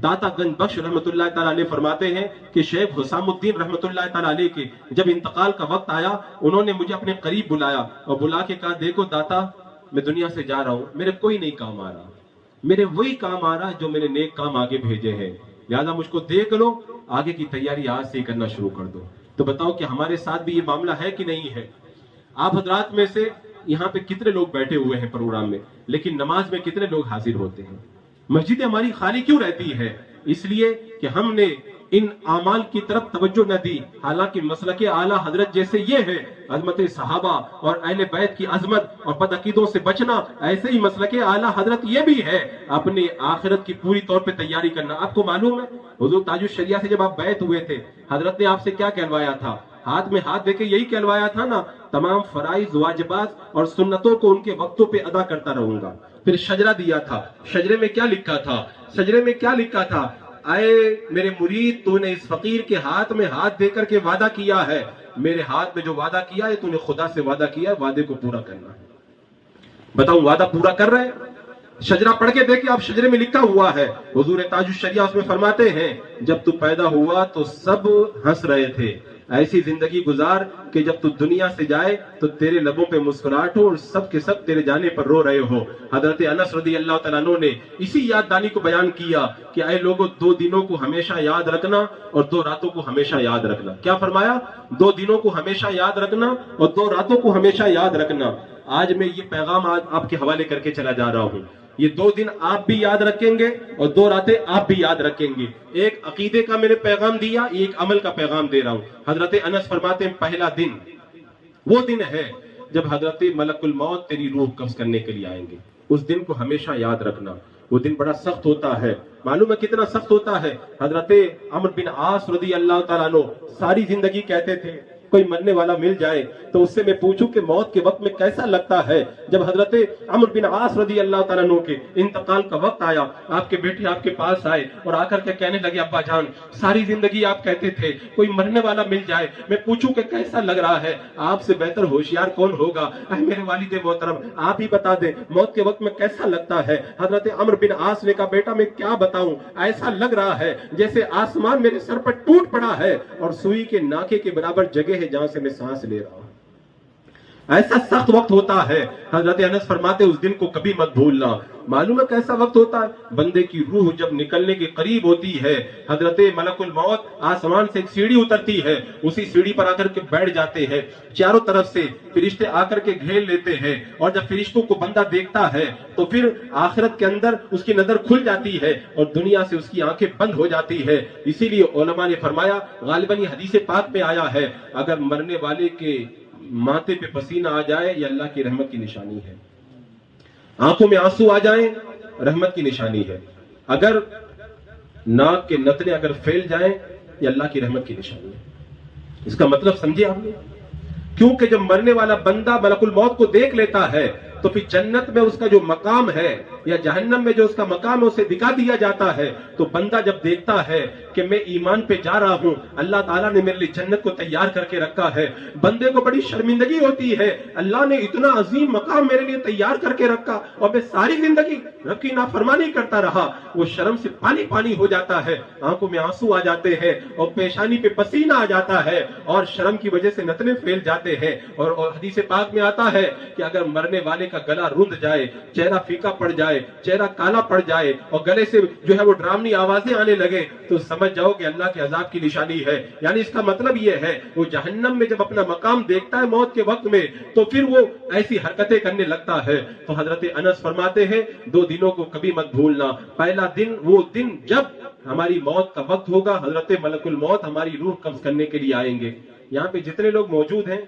داتا گنج بخش رحمۃ اللہ تعالیٰ علیہ فرماتے ہیں کہ شیخ حسام الدین رحمۃ اللہ تعالیٰ علیہ کے جب انتقال کا وقت آیا انہوں نے مجھے اپنے قریب بلایا اور بلا کے کہا دیکھو داتا میں دنیا سے جا رہا ہوں، میرے کوئی نہیں کام آ رہا، میرے وہی کام آ رہا جو میں نے نیک کام آگے بھیجے ہیں، لہذا مجھ کو دیکھ لو، آگے کی تیاری آج سے کرنا شروع کر دو. تو بتاؤ کہ ہمارے ساتھ بھی یہ معاملہ ہے کہ نہیں ہے؟ آپ حضرات میں سے یہاں پہ کتنے لوگ بیٹھے ہوئے ہیں پروگرام میں، لیکن نماز میں کتنے لوگ حاضر ہوتے ہیں؟ مسجد ہماری خالی کیوں رہتی ہے؟ اس لیے کہ ہم نے ان اعمال کی طرف توجہ نہ دی. حالانکہ مسلک اعلیٰ حضرت جیسے یہ ہے عظمت صحابہ اور اہل بیت کی عظمت اور بدعقیدوں سے بچنا، ایسے ہی مسلک اعلیٰ حضرت یہ بھی ہے اپنی آخرت کی پوری طور پہ تیاری کرنا. آپ کو معلوم ہے حضور تاج الشریعہ سے جب آپ بیعت ہوئے تھے حضرت نے آپ سے کیا کہلوایا تھا؟ ہاتھ میں ہاتھ دے کے یہی کہلوایا تھا نا تمام فرائض واجبات اور سنتوں کو ان کے وقتوں پہ ادا کرتا رہوں گا. پھر شجرہ دیا تھا، شجرے میں کیا لکھا تھا؟ شجرے میں کیا لکھا تھا؟ اے میرے مرید تو نے اس فقیر کے ہاتھ میں ہاتھ دے کر کے وعدہ کیا ہے، میرے ہاتھ میں جو وعدہ کیا ہے تو نے خدا سے وعدہ کیا ہے، وعدے کو پورا کرنا ہے. بتاؤں وعدہ پورا کر رہے ہیں؟ شجرہ پڑھ کے دیکھیں آپ، شجرے میں لکھا ہوا ہے، حضور تاج الشریعہ اس میں فرماتے ہیں جب تو پیدا ہوا تو سب ہنس رہے تھے، ایسی زندگی گزار کہ جب تو دنیا سے جائے تو تیرے لبوں پہ مسکراہٹ ہو اور سب کے سب تیرے جانے پر رو رہے ہو۔ حضرت انس رضی اللہ تعالیٰ عنہ نے اسی یاد دانی کو بیان کیا کہ اے لوگوں، 2 دنوں کو ہمیشہ یاد رکھنا اور 2 راتوں کو ہمیشہ یاد رکھنا۔ کیا فرمایا؟ 2 دنوں کو ہمیشہ یاد رکھنا اور 2 راتوں کو ہمیشہ یاد رکھنا۔ آج میں یہ پیغام آپ کے حوالے کر کے چلا جا رہا ہوں۔ یہ 2 دن آپ بھی یاد رکھیں گے اور 2 راتیں آپ بھی یاد رکھیں گے۔ ایک عقیدے کا میں نے پیغام دیا، ایک عمل کا پیغام دے رہا ہوں۔ حضرت انس فرماتے ہیں پہلا دن وہ دن ہے جب حضرت ملک الموت تیری روح قبض کرنے کے لیے آئیں گے۔ اس دن کو ہمیشہ یاد رکھنا۔ وہ دن بڑا سخت ہوتا ہے، معلوم ہے کتنا سخت ہوتا ہے۔ حضرت عمرو بن عاص رضی اللہ تعالیٰ عنہ ساری زندگی کہتے تھے کوئی مرنے والا مل جائے تو اس سے میں پوچھوں کہ موت کے وقت میں کیسا لگتا ہے۔ جب حضرت عمرو بن عاص رضی اللہ تعالیٰ عنہ کے انتقال کا وقت آیا، آپ کے بیٹے آپ کے پاس آئے اور آ کر کے کہنے لگے ابا جان، ساری زندگی آپ کہتے تھے کوئی مرنے والا مل جائے، میں پوچھوں کہ کیسا لگ رہا ہے۔ آپ سے بہتر ہوشیار کون ہوگا؟ اے میرے والد محترم، آپ ہی بتا دیں موت کے وقت میں کیسا لگتا ہے۔ حضرت عمرو بن عاص نے کہا بیٹا میں کیا بتاؤں، ایسا لگ رہا ہے جیسے آسمان میرے سر پر ٹوٹ پڑا ہے اور سوئی کے ناکے کے برابر جگہ ہے جہاں سے میں سانس لے رہا ہوں۔ ایسا سخت وقت ہوتا ہے۔ حضرت انس فرماتے اس دن کو کبھی مت بھولنا۔ معلوم ہے کیسا وقت ہوتا ہے؟ بندے کی روح جب نکلنے کے قریب ہوتی ہے، حضرت ملک الموت آسمان سے ایک سیڑھی اترتی ہے، اسی سیڑھی پر آ کر کے بیٹھ جاتے ہیں۔ چاروں طرف سے فرشتے آ کر کے گھیر لیتے ہیں اور جب فرشتوں کو بندہ دیکھتا ہے تو پھر آخرت کے اندر اس کی نظر کھل جاتی ہے اور دنیا سے اس کی آنکھیں بند ہو جاتی ہے۔ اسی لیے علماء نے فرمایا، غالباً یہ حدیث پاک میں آیا ہے، اگر مرنے والے کے ماتھے پہ پسینہ آ جائے یہ اللہ کی رحمت کی نشانی ہے، آنکھوں میں آنسو آ جائیں رحمت کی نشانی ہے، اگر ناک کے نتنے اگر پھیل جائیں یہ اللہ کی رحمت کی نشانی ہے۔ اس کا مطلب سمجھے آپ نے؟ کیونکہ جب مرنے والا بندہ ملک الموت کو دیکھ لیتا ہے تو پھر جنت میں اس کا جو مقام ہے یا جہنم میں جو اس کا مقام ہے اسے دکھا دیا جاتا ہے۔ تو بندہ جب دیکھتا ہے کہ میں ایمان پہ جا رہا ہوں، اللہ تعالیٰ نے میرے لیے جنت کو تیار کر کے رکھا ہے، بندے کو بڑی شرمندگی ہوتی ہے، اللہ نے اتنا عظیم مقام میرے لیے تیار کر کے رکھا اور میں ساری زندگی رب کی نافرمانی کرتا رہا۔ وہ شرم سے پانی پانی ہو جاتا ہے، آنکھوں میں آنسو آ جاتے ہیں اور پیشانی پہ پسینہ آ جاتا ہے اور شرم کی وجہ سے نتنے پھیل جاتے ہیں۔ اور حدیث پاک میں آتا ہے کہ اگر مرنے والے کا گلا رند جائے، چہرہ پھیکا پڑ جائے، چہرہ کالا پڑ جائے اور گلے سے جو ہے وہ ڈرامنی آوازیں آنے لگے تو سمجھ جاؤ کہ اللہ کے عذاب کی نشانی ہے۔ یعنی اس کا مطلب یہ ہے وہ جہنم میں جب اپنا مقام دیکھتا ہے موت کے وقت میں تو پھر وہ ایسی حرکتیں کرنے لگتا ہے۔ تو حضرت انس فرماتے ہیں 2 دنوں کو کبھی مت بھولنا۔ پہلا دن وہ دن جب ہماری موت کا وقت ہوگا، حضرت ملک الموت ہماری روح قبض کرنے کے لیے آئیں گے۔ یہاں پہ جتنے لوگ موجود ہیں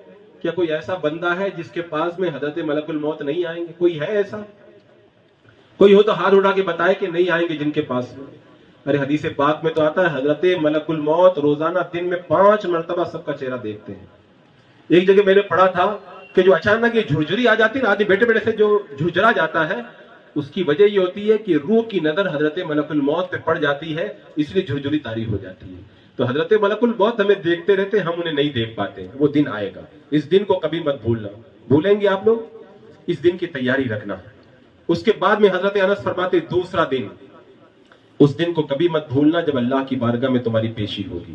کیا کوئی ایسا بندہ ہے جس کے پاس میں حضرت ملک الموت نہیں آئیں گے؟ کوئی ہے ایسا؟ کوئی ہو تو ہاتھ اٹھا کے بتائے کہ نہیں آئیں گے جن کے پاس میں۔ ارے حدیث پاک میں تو آتا ہے حضرت ملک الموت روزانہ دن میں 5 مرتبہ سب کا چہرہ دیکھتے ہیں۔ ایک جگہ میں نے پڑھا تھا کہ جو اچانک یہ جھرجھری آ جاتی ہے، آدمی بیٹے بیٹے سے جو جھرجھرا جاتا ہے، اس کی وجہ یہ ہوتی ہے کہ روح کی نظر حضرت ملک الموت پہ پڑ جاتی ہے، اس لیے جھرجھری طاری ہو جاتی ہے۔ تو حضرت ملک الموت ہمیں دیکھتے رہتے، ہم انہیں نہیں دیکھ پاتے۔ وہ دن آئے گا، اس دن کو کبھی مت بھولنا۔ بھولیں گے آپ لوگ؟ اس دن کی تیاری رکھنا۔ اس کے بعد میں حضرت انس فرماتے دوسرا دن، اس دن کو کبھی مت بھولنا جب اللہ کی بارگاہ میں تمہاری پیشی ہوگی،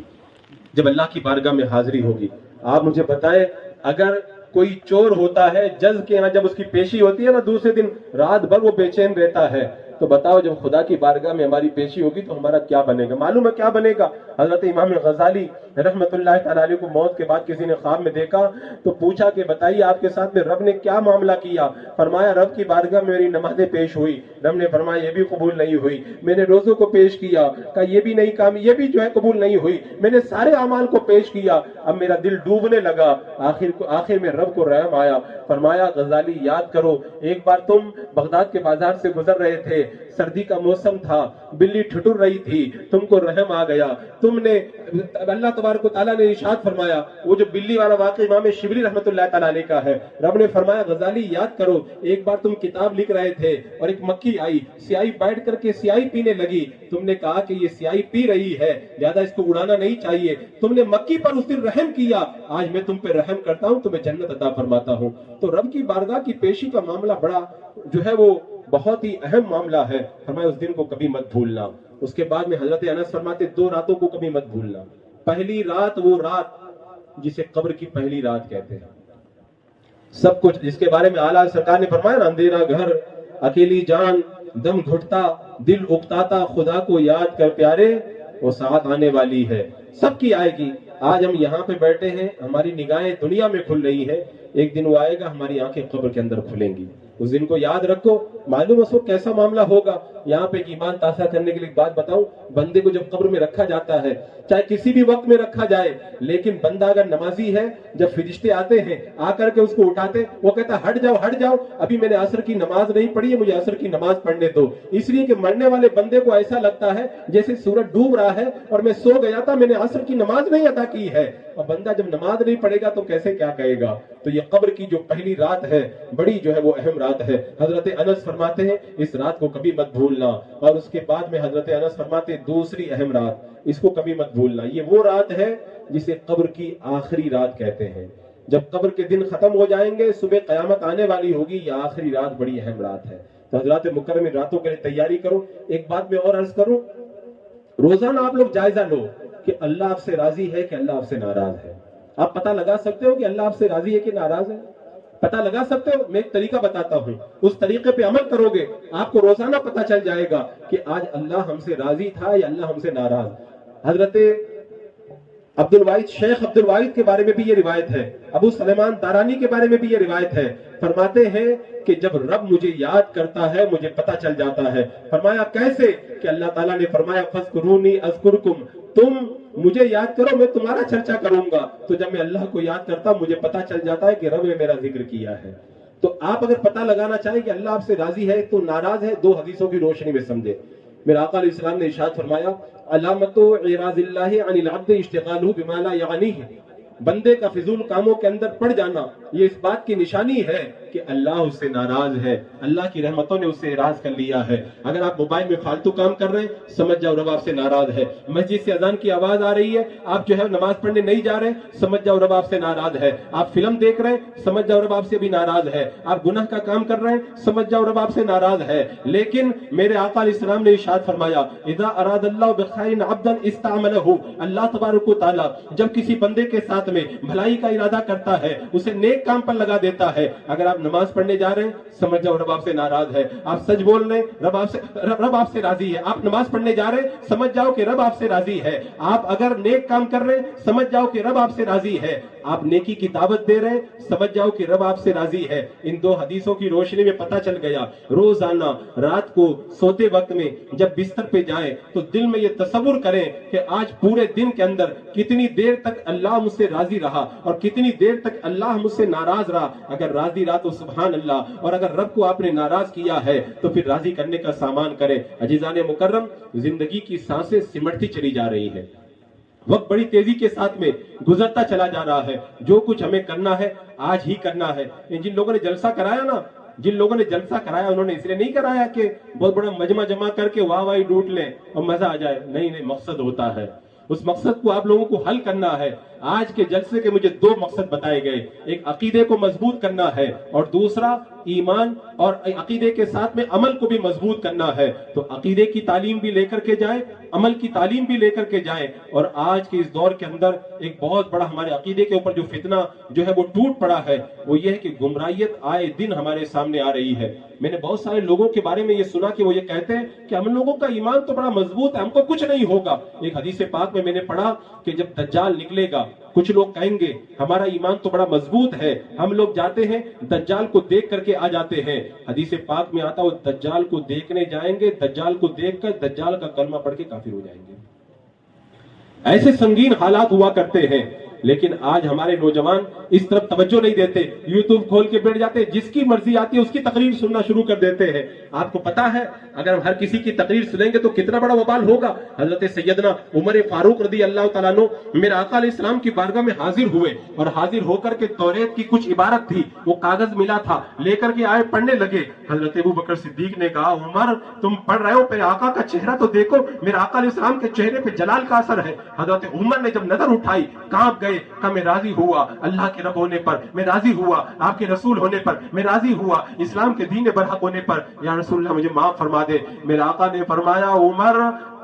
جب اللہ کی بارگاہ میں حاضری ہوگی۔ آپ مجھے بتائیں اگر کوئی چور ہوتا ہے جج کے یہاں جب اس کی پیشی ہوتی ہے نا، دوسرے دن رات بھر وہ بے چین رہتا ہے، تو بتاؤ جب خدا کی بارگاہ میں ہماری پیشی ہوگی تو ہمارا کیا بنے گا؟ معلوم ہے کیا بنے گا؟ حضرت امام غزالی رحمت اللہ تعالیٰ علیہ کو موت کے بعد کسی نے خواب میں دیکھا تو پوچھا کہ بتائیے آپ کے ساتھ میں رب نے کیا معاملہ کیا؟ فرمایا رب کی بارگاہ میں میری نمازیں پیش ہوئی، رب نے فرمایا یہ بھی قبول نہیں ہوئی، میں نے روزوں کو پیش کیا، کہا یہ بھی نہیں کام، یہ بھی جو ہے قبول نہیں ہوئی، میں نے سارے اعمال کو پیش کیا، اب میرا دل ڈوبنے لگا، آخر میں رب کو رحم آیا۔ فرمایا غزالی یاد کرو ایک بار تم بغداد کے بازار سے گزر رہے تھے، سردی کا موسم تھا، بلی ٹھٹر رہی تھی، تم کو رحم آ گیا، تم نے اللہ تبارک و تعالیٰ نے ارشاد فرمایا، وہ جو بلی والا واقعہ امام شبلی رحمت اللہ تعالیٰ علیہ کا ہے، رب نے فرمایا غزالی یاد کرو ایک بار تم کتاب لکھ رہے تھے اور ایک مکھی آئی، سیاہی بیٹھ کر کے سیاہی پینے لگی، تم نے کہا کہ یہ سیاہی پی رہی ہے لہذا اس کو اڑانا نہیں چاہیے، تم نے مکھی پر اس دن رحم کیا، آج میں تم پہ رحم کرتا ہوں، تمہیں جنت عطا فرماتا ہوں۔ تو رب کی بارگاہ کی پیشی کا معاملہ بڑا جو ہے وہ بہت ہی اہم معاملہ ہے، فرمایا اس دن کو کبھی مت بھولنا۔ اس کے بعد میں حضرت انس فرماتے 2 راتوں کو کبھی مت بھولنا۔ پہلی رات وہ رات جسے قبر کی پہلی رات کہتے ہیں. سب کچھ جس کے بارے میں اعلیٰ سرکار نے فرمایا نا، اندھیرا گھر، اکیلی جان، دم گھٹتا، دل اکتاتا، خدا کو یاد کر پیارے، وہ ساتھ آنے والی ہے، سب کی آئے گی. آج ہم یہاں پہ بیٹھے ہیں، ہماری نگاہیں دنیا میں کھل رہی ہیں، ایک دن وہ آئے گا ہماری آنکھیں قبر کے اندر کھلیں گی. اس دن کو یاد رکھو. معلوم اس وقت کیسا معاملہ ہوگا. یہاں پہ ایک ایمان تازہ کرنے کے لیے ایک بات بتاؤں، بندے کو جب قبر میں رکھا جاتا ہے، چاہے کسی بھی وقت میں رکھا جائے، لیکن بندہ اگر نمازی ہے، جب فرشتے آتے ہیں آ کر کے اس کو اٹھاتے، وہ کہتا ہے ہٹ جاؤ، ابھی میں نے عصر کی نماز نہیں پڑھی ہے، مجھے عصر کی نماز پڑھنے دو. اس لیے کہ مرنے والے بندے کو ایسا لگتا ہے جیسے سورج ڈوب رہا ہے اور میں سو گیا تھا، میں نے عصر کی نماز نہیں ادا کی ہے. اور بندہ جب نماز نہیں پڑھے گا تو کیسے کیا کہے گا. تو یہ قبر کی جو پہلی رات ہے، بڑی جو ہے وہ اہم رات ہے. حضرت انس فرماتے ہیں اس رات کو کبھی مت بھولنا. اور اس کے بعد میں حضرت انس فرماتے ہیں دوسری اہم رات، اس کو کبھی مت بھولنا. یہ وہ رات ہے جسے قبر کی آخری رات کہتے ہیں. جب قبر کے دن ختم ہو جائیں گے، صبح قیامت آنے والی ہوگی، یہ آخری رات بڑی اہم رات ہے. تو حضرات مکرم راتوں کے لیے تیاری کرو. ایک بات میں اور عرض کروں، روزانہ آپ لوگ جائزہ لو کہ اللہ آپ سے راضی ہے کہ اللہ آپ سے ناراض ہے. آپ پتہ لگا سکتے ہو کہ اللہ آپ سے راضی ہے کہ ناراض ہے؟ پتہ لگا سکتے ہو؟ میں ایک طریقہ بتاتا ہوں، اس طریقے پہ عمل کرو گے آپ کو روزانہ پتہ چل جائے گا کہ آج اللہ ہم سے راضی تھا یا اللہ ہم سے ناراض. حضرت شیخ عبد الواحد کے بارے میں بھی یہ روایت ہے، ابو سلیمان دارانی کے بارے میں بھی یہ روایت ہے. فرماتے ہیں کہ جب رب مجھے یاد کرتا ہے مجھے پتہ چل جاتا ہے. فرمایا کیسے؟ کہ اللہ تعالیٰ نے فرمایا فَاذْكُرُونِي أَذْكُرْكُمْ، تم مجھے یاد کرو میں تمہارا چرچا کروں گا. تو جب میں اللہ کو یاد کرتا مجھے پتہ چل جاتا ہے کہ رب نے میرا ذکر کیا ہے. تو آپ اگر پتہ لگانا چاہیں کہ اللہ آپ سے راضی ہے تو ناراض ہے، دو حدیثوں کی روشنی میں سمجھے. میرا آقا علیہ السلام نے ارشاد فرمایا علامت اعراض اللہ عن العبد اشتغالہ بما لا یعنیہ، بندے کا فضول کاموں کے اندر پڑ جانا یہ اس بات کی نشانی ہے کہ اللہ اس سے ناراض ہے، اللہ کی رحمتوں نے اس سے اعراض کر لیا ہے. اگر آپ موبائل میں فالتو کام کر رہے ہیں سمجھ جاؤ رب آپ سے ناراض ہے. مسجد سے اذان کی آواز آ رہی ہے، آپ جو ہے نماز پڑھنے نہیں جا رہے، سمجھ جاؤ رب آپ سے ناراض ہے. آپ فلم دیکھ رہے ہیں، سمجھ جاؤ رب آپ سے بھی ناراض ہے. آپ گناہ کا کام کر رہے ہیں، سمجھ جاؤ رب آپ سے ناراض ہے. لیکن میرے آقا علیہ السلام نے ارشاد فرمایا اذا اراد اللہ بخیر عبدا استعملہ، اللہ تبارک و تعالی جب کسی بندے کے ساتھ میں بھلائی کا ارادہ کرتا ہے اسے نیک کام پر لگا دیتا ہے. اگر آپ نماز پڑھنے جا رہے ہیں سمجھ جاؤ رب آپ سے ناراض ہے. آپ سچ بول رہے ہیں رب آپ سے راضی ہے. آپ نماز پڑھنے جا رہے ہیں سمجھ جاؤ کہ رب آپ سے راضی ہے. آپ اگر نیک کام کر رہے ہیں سمجھ جاؤ کہ رب آپ سے راضی ہے. آپ نیکی کی دعوت دے رہے ہیں سمجھ جاؤ کہ رب آپ سے راضی ہے. ان دو حدیثوں کی روشنی میں پتہ چل گیا روزانہ رات کو سوتے وقت میں جب بستر پہ جائیں تو دل میں یہ تصور کریں کہ آج پورے دن کے اندر کتنی دیر تک اللہ مجھ سے راضی رہا اور کتنی دیر تک اللہ مجھ سے ناراض رہا. اگر راضی رہا تو سبحان اللہ، اور اگر رب کو آپ نے ناراض کیا ہے تو پھر راضی کرنے کا سامان کریں. عزیزان مکرم، زندگی کی سانسیں سمٹتی چلی جا رہی ہے، وقت بڑی تیزی کے ساتھ میں گزرتا چلا جا رہا ہے. جو کچھ ہمیں کرنا ہے آج ہی کرنا ہے. جن لوگوں نے جلسہ کرایا نا، جن لوگوں نے جلسہ کرایا انہوں نے اس لیے نہیں کرایا کہ بہت بڑا مجمع جمع کر کے واہ واہی ڈوٹ لیں اور مزہ آ جائے. نہیں، مقصد ہوتا ہے. اس مقصد کو آپ لوگوں کو حل کرنا ہے. آج کے جلسے کے مجھے دو مقصد بتائے گئے، ایک عقیدے کو مضبوط کرنا ہے اور دوسرا ایمان اور عقیدے کے ساتھ میں عمل کو بھی مضبوط کرنا ہے. تو عقیدے کی تعلیم بھی لے کر کے جائیں، عمل کی تعلیم بھی لے کر کے جائیں. اور آج کے اس دور کے اندر ایک بہت بڑا ہمارے عقیدے کے اوپر جو فتنہ جو ہے وہ ٹوٹ پڑا ہے وہ یہ ہے کہ گمراہیت آئے دن ہمارے سامنے آ رہی ہے. میں نے بہت سارے لوگوں کے بارے میں یہ سنا کہ وہ یہ کہتے ہیں کہ ہم لوگوں کا ایمان تو بڑا مضبوط ہے، ہم کو کچھ نہیں ہوگا. ایک حدیث پاک میں نے پڑھا کہ جب دجال نکلے گا کچھ لوگ کہیں گے ہمارا ایمان تو بڑا مضبوط ہے، ہم لوگ جاتے ہیں دجال کو دیکھ کر کے آ جاتے ہیں. حدیث پاک میں آتا وہ دجال کو دیکھنے جائیں گے، دجال کو دیکھ کر دجال کا کلمہ پڑھ کے کافر ہو جائیں گے. ایسے سنگین حالات ہوا کرتے ہیں. لیکن آج ہمارے نوجوان اس طرف توجہ نہیں دیتے، یوٹیوب کھول کے بیٹھ جاتے، جس کی مرضی آتی ہے اس کی تقریر سننا شروع کر دیتے ہیں. آپ کو پتا ہے اگر ہم ہر کسی کی تقریر سنیں گے تو کتنا بڑا وبال ہوگا. حضرت سیدنا عمر فاروق رضی اللہ تعالیٰ عنہ میرے آقا علیہ السلام کی بارگاہ میں حاضر ہوئے اور حاضر ہو کر کے توریت کی کچھ عبارت تھی، وہ کاغذ ملا تھا، لے کر کے آئے، پڑھنے لگے. حضرت ابو بکر صدیق نے کہا عمر تم پڑھ رہے ہو، میرے آقا کا چہرہ تو دیکھو، میرے آقا علیہ السلام کے چہرے پہ جلال کا اثر ہے. حضرت عمر نے جب نظر اٹھائی کانپ گئے، کہا میں راضی ہوا اللہ کے رب ہونے پر، میں راضی ہوا آپ کے رسول ہونے پر، میں راضی ہوا اسلام کے دین برحق ہونے پر. یا رسول اللہ مجھے معاف فرما دے. میرے آقا نے فرمایا عمر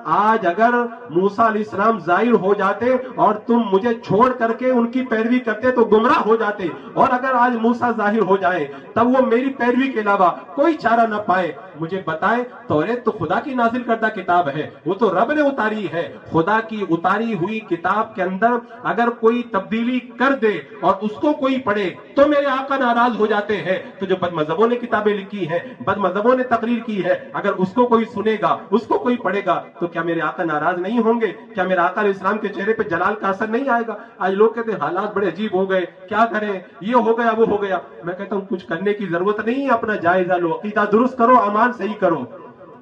آج اگر موسیٰ علیہ السلام ظاہر ہو جاتے اور تم مجھے چھوڑ کر کے ان کی پیروی کرتے تو گمراہ ہو جاتے، اور اگر آج موسیٰ ظاہر ہو جائے تب وہ میری پیروی کے علاوہ کوئی چارہ نہ پائے، مجھے بتائے توریت تو خدا کی نازل کردہ کتاب ہے، وہ تو رب نے اتاری ہے، خدا کی اتاری ہوئی کتاب کے اندر اگر کوئی تبدیلی کر دے اور اس کو کوئی پڑھے تو میرے آقا ناراض ہو جاتے ہیں۔ تو جو بد مذہبوں نے کتابیں لکھی ہیں، بد مذہبوں نے تقریر کی ہے، اگر اس کو کوئی سنے گا، اس کو کوئی پڑھے گا تو کیا میرے آقا ناراض نہیں ہوں گے؟ کیا میرے آقا علیہ السلام کے چہرے پہ جلال کا اثر نہیں آئے گا؟ آج لوگ کہتے ہیں حالات بڑے عجیب ہو گئے، کیا کریں، یہ ہو گیا وہ ہو گیا۔ میں کہتا ہوں کچھ کرنے کی ضرورت نہیں ہے، اپنا جائزہ لو، عقیدہ درست کرو، اعمال صحیح کرو۔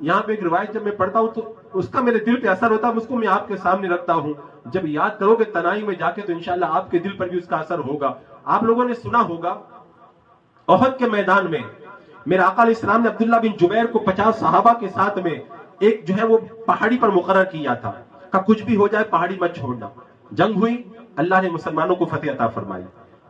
یہاں پہ ایک روایت جب میں پڑھتا ہوں تو اس کا میرے دل پہ اثر ہوتا ہے، اس کو میں آپ کے سامنے رکھتا ہوں۔ جب یاد کرو گے تنائی میں جا کے تو انشاءاللہ آپ کے دل پر بھی اس کا اثر ہوگا۔ آپ لوگوں نے سنا ہوگا احد کے میدان میں میرے آقا علیہ السلام نے عبداللہ بن جبیر کو 50 صحابہ کے ساتھ میں ایک جو ہے وہ پہاڑی پر مقرر کیا تھا کہ کچھ بھی ہو جائے پہاڑی مت چھوڑنا۔ جنگ ہوئی، اللہ نے مسلمانوں کو فتح عطا فرمائی۔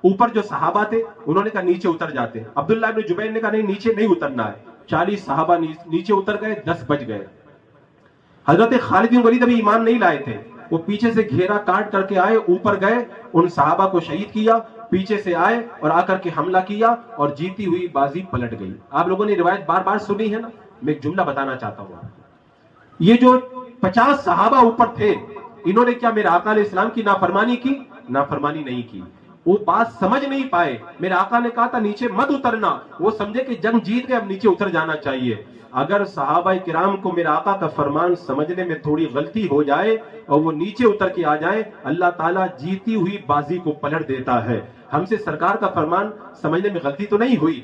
اوپر جو صحابہ تھے انہوں نے کہا نیچے اتر جاتے ہیں، عبداللہ بن جبیر نے کہا نہیں نیچے نہیں اترنا ہے۔ 40 صحابہ نیچے اتر گئے، 10 بچ گئے۔ حضرت خالد بن ولید ابھی ایمان نہیں لائے تھے، وہ پیچھے سے گھیرا کاٹ کر کے آئے، اوپر گئے، ان صحابہ کو شہید کیا، پیچھے سے آئے اور آ کر کے حملہ کیا اور جیتی ہوئی بازی پلٹ گئی۔ آپ لوگوں نے روایت بار بار سنی ہے نا، میں ایک جملہ بتانا چاہتا ہوں۔ یہ جو 50 صحابہ اوپر تھے انہوں نے کیا میرے آقا علیہ السلام کی نافرمانی کی؟ نافرمانی نہیں کی، وہ بات سمجھ نہیں پائے۔ میرے آقا نے کہا تھا نیچے مت اترنا، وہ سمجھے کہ جنگ جیت گئے اب نیچے اتر جانا چاہیے۔ اگر صحابہ کرام کو میرے آقا کا فرمان سمجھنے میں تھوڑی غلطی ہو جائے اور وہ نیچے اتر کے آ جائیں، اللہ تعالیٰ جیتی ہوئی بازی کو پلٹ دیتا ہے۔ ہم سے سرکار کا فرمان سمجھنے میں غلطی تو نہیں ہوئی،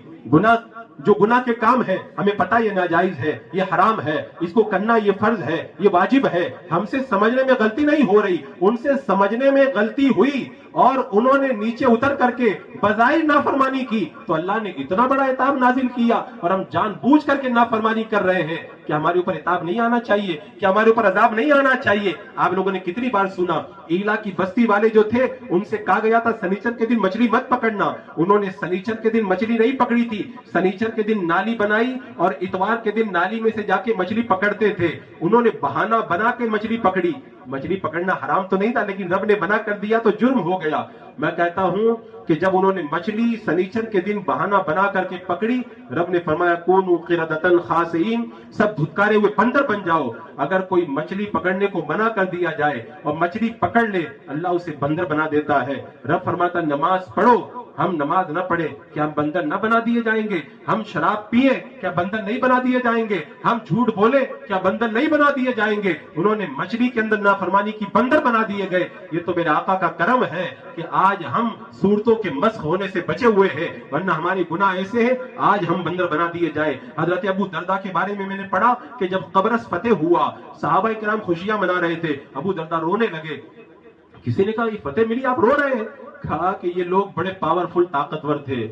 جو گناہ کے کام ہے ہمیں پتہ یہ ناجائز ہے، یہ حرام ہے، اس کو کرنا یہ فرض ہے، یہ واجب ہے، ہم سے سمجھنے میں غلطی نہیں ہو رہی، ان سے سمجھنے میں غلطی ہوئی اور انہوں نے نیچے اتر کر کے بظاہر نافرمانی کی تو اللہ نے اتنا بڑا عتاب نازل کیا، اور ہم جان بوجھ کر کے نافرمانی کر رہے ہیں۔ کیا ہمارے اوپر عتاب نہیں آنا چاہیے؟ کیا ہمارے اوپر عذاب نہیں آنا چاہیے؟ آپ لوگوں نے کتنی بار سنا ایلا کی بستی والے جو تھے ان سے کہا گیا تھا سنیچر کے دن مچھلی مت پکڑنا، انہوں نے سنیچر کے دن مچھلی نہیں پکڑی تھی، سنیچر کے دن نالی بنائی اور اتوار کے دن نالی میں سے جا کے مچھلی پکڑتے تھے، انہوں نے بہانہ بنا کے مچھلی پکڑی۔ مچھلی پکڑنا حرام تو نہیں تھا لیکن رب نے منع کر دیا تو جرم ہو گیا۔ میں کہتا ہوں کہ جب انہوں نے مچھلی سنیچر کے دن بہانہ بنا کر کے پکڑی، رب نے فرمایا کونوا قردۃ خاسئین، سب دھتکارے ہوئے بندر بن جاؤ۔ اگر کوئی مچھلی پکڑنے کو منع کر دیا جائے اور مچھلی پکڑ لے اللہ اسے بندر بنا دیتا ہے۔ رب فرماتا نماز پڑھو، ہم نماز نہ پڑھے کیا ہم بندر نہ بنا دیے جائیں گے؟ ہم شراب پیے کیا بندر نہیں بنا دیے جائیں گے؟ ہم جھوٹ بولے کیا بندر نہیں بنا دیے جائیں گے؟ انہوں نے مچھلی کے اندر نافرمانی کی، بندر بنا دیے گئے۔ یہ تو میرے آقا کا کرم ہے کہ آج ہم صورتوں کے مسخ ہونے سے بچے ہوئے ہیں، ورنہ ہمارے گناہ ایسے ہیں آج ہم بندر بنا دیے جائے۔ حضرت ابو دردہ کے بارے میں نے پڑھا کہ جب قبرص فتح ہوا صحابہ کرام خوشیاں منا رہے تھے، ابو دردہ رونے لگے۔ کسی نے کہا یہ فتح ملی آپ رو رہے ہیں؟ کہا کہ یہ لوگ بڑے پاورفل طاقتور تھے،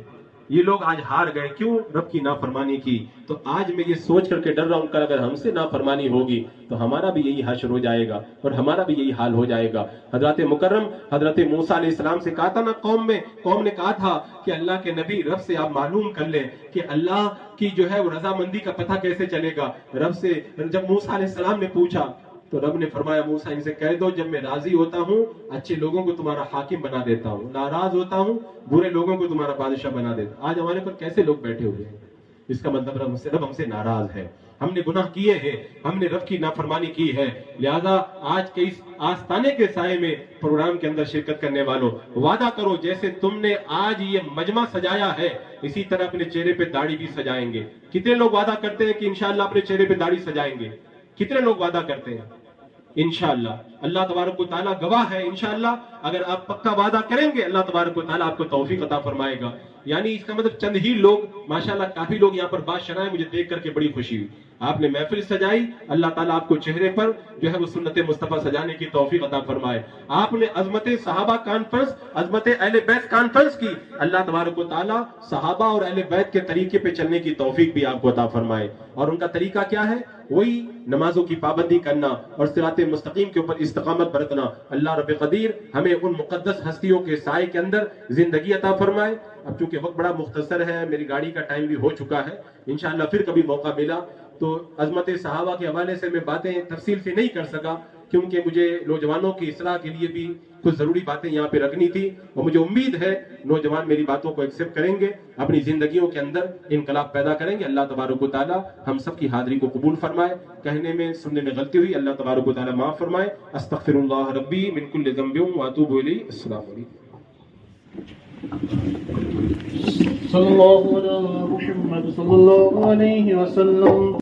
یہ لوگ آج ہار گئے، کیوں؟ رب کی نافرمانی کی۔ تو آج میں یہ سوچ کر کے ڈر رہا ہوں کہ اگر ہم سے نافرمانی ہوگی تو ہمارا بھی یہی حشر ہو جائے گا اور ہمارا بھی یہی حال ہو جائے گا۔ حضرت مکرم حضرت موسیٰ علیہ السلام سے کہا تھا نا قوم نے کہا تھا کہ اللہ کے نبی رب سے آپ معلوم کر لیں کہ اللہ کی جو ہے وہ رضامندی کا پتہ کیسے چلے گا۔ رب سے جب موسیٰ علیہ السلام نے پوچھا تو رب نے فرمایا موسیٰ ان سے کہہ دو جب میں راضی ہوتا ہوں اچھے لوگوں کو تمہارا حاکم بنا دیتا ہوں، ناراض ہوتا ہوں برے لوگوں کو تمہارا بادشاہ بنا دیتا ہوں۔ آج ہمارے پر کیسے لوگ بیٹھے ہوئے ہیں؟ اس کا مطلب رب ہم سے ناراض ہے، ہم نے گناہ کیے ہیں، ہم نے رب کی نافرمانی کی ہے۔ لہذا آج کے اس آستانے کے سائے میں پروگرام کے اندر شرکت کرنے والوں وعدہ کرو جیسے تم نے آج یہ مجمع سجایا ہے اسی طرح اپنے چہرے پہ داڑھی بھی سجائیں گے۔ کتنے لوگ وعدہ کرتے ہیں کہ انشاءاللہ اپنے چہرے پہ داڑھی سجائیں گے؟ کتنے لوگ وعدہ کرتے ہیں؟ انشاءاللہ اللہ تبارک و تعالیٰ گواہ ہے، انشاءاللہ اگر آپ پکا وعدہ کریں گے اللہ تبارک و تعالیٰ آپ کو توفیق عطا فرمائے گا۔ یعنی اس کا مطلب چند ہی لوگ، ماشاءاللہ کافی لوگ یہاں پر بات شرائیں، مجھے دیکھ کر کے بڑی خوشی ہوئی۔ آپ نے محفل سجائی، اللہ تعالیٰ آپ کو چہرے پر جو ہے وہ سنت مصطفیٰ سجانے کی توفیق عطا فرمائے۔ آپ نے عظمت صحابہ کانفرنس، عظمت اہل بیت کانفرنس کی، اللہ تبارک و تعالیٰ صحابہ اور اہل بیت کے طریقے پہ چلنے کی توفیق بھی آپ کو عطا فرمائے۔ اور ان کا طریقہ کیا ہے؟ وہی نمازوں کی پابندی کرنا اور صراط مستقیم کے اوپر استقامت برتنا۔ اللہ رب قدیر ہمیں ان مقدس ہستیوں کے سائے کے اندر زندگی عطا فرمائے۔ اب چونکہ وقت بڑا مختصر ہے، میری گاڑی کا ٹائم بھی ہو چکا ہے، انشاءاللہ پھر کبھی موقع ملا تو عظمت صحابہ کے حوالے سے میں باتیں تفصیل سے نہیں کر سکا، کیونکہ مجھے نوجوانوں کی اصلاح کے لیے بھی کچھ ضروری باتیں یہاں پہ رکھنی تھی، اور مجھے امید ہے نوجوان میری باتوں کو ایکسیپٹ کریں گے، اپنی زندگیوں کے اندر انقلاب پیدا کریں گے۔ اللہ تبارک و تعالی ہم سب کی حاضری کو قبول فرمائے، کہنے میں سننے میں غلطی ہوئی اللہ تبارک و تعالی معاف فرمائے۔ استغفر اللہ ربی من کل ذنب واتوب الیہ۔ السلام علیکم۔ صلی اللہ علیہ محمد صلی اللہ علیہ وسلم۔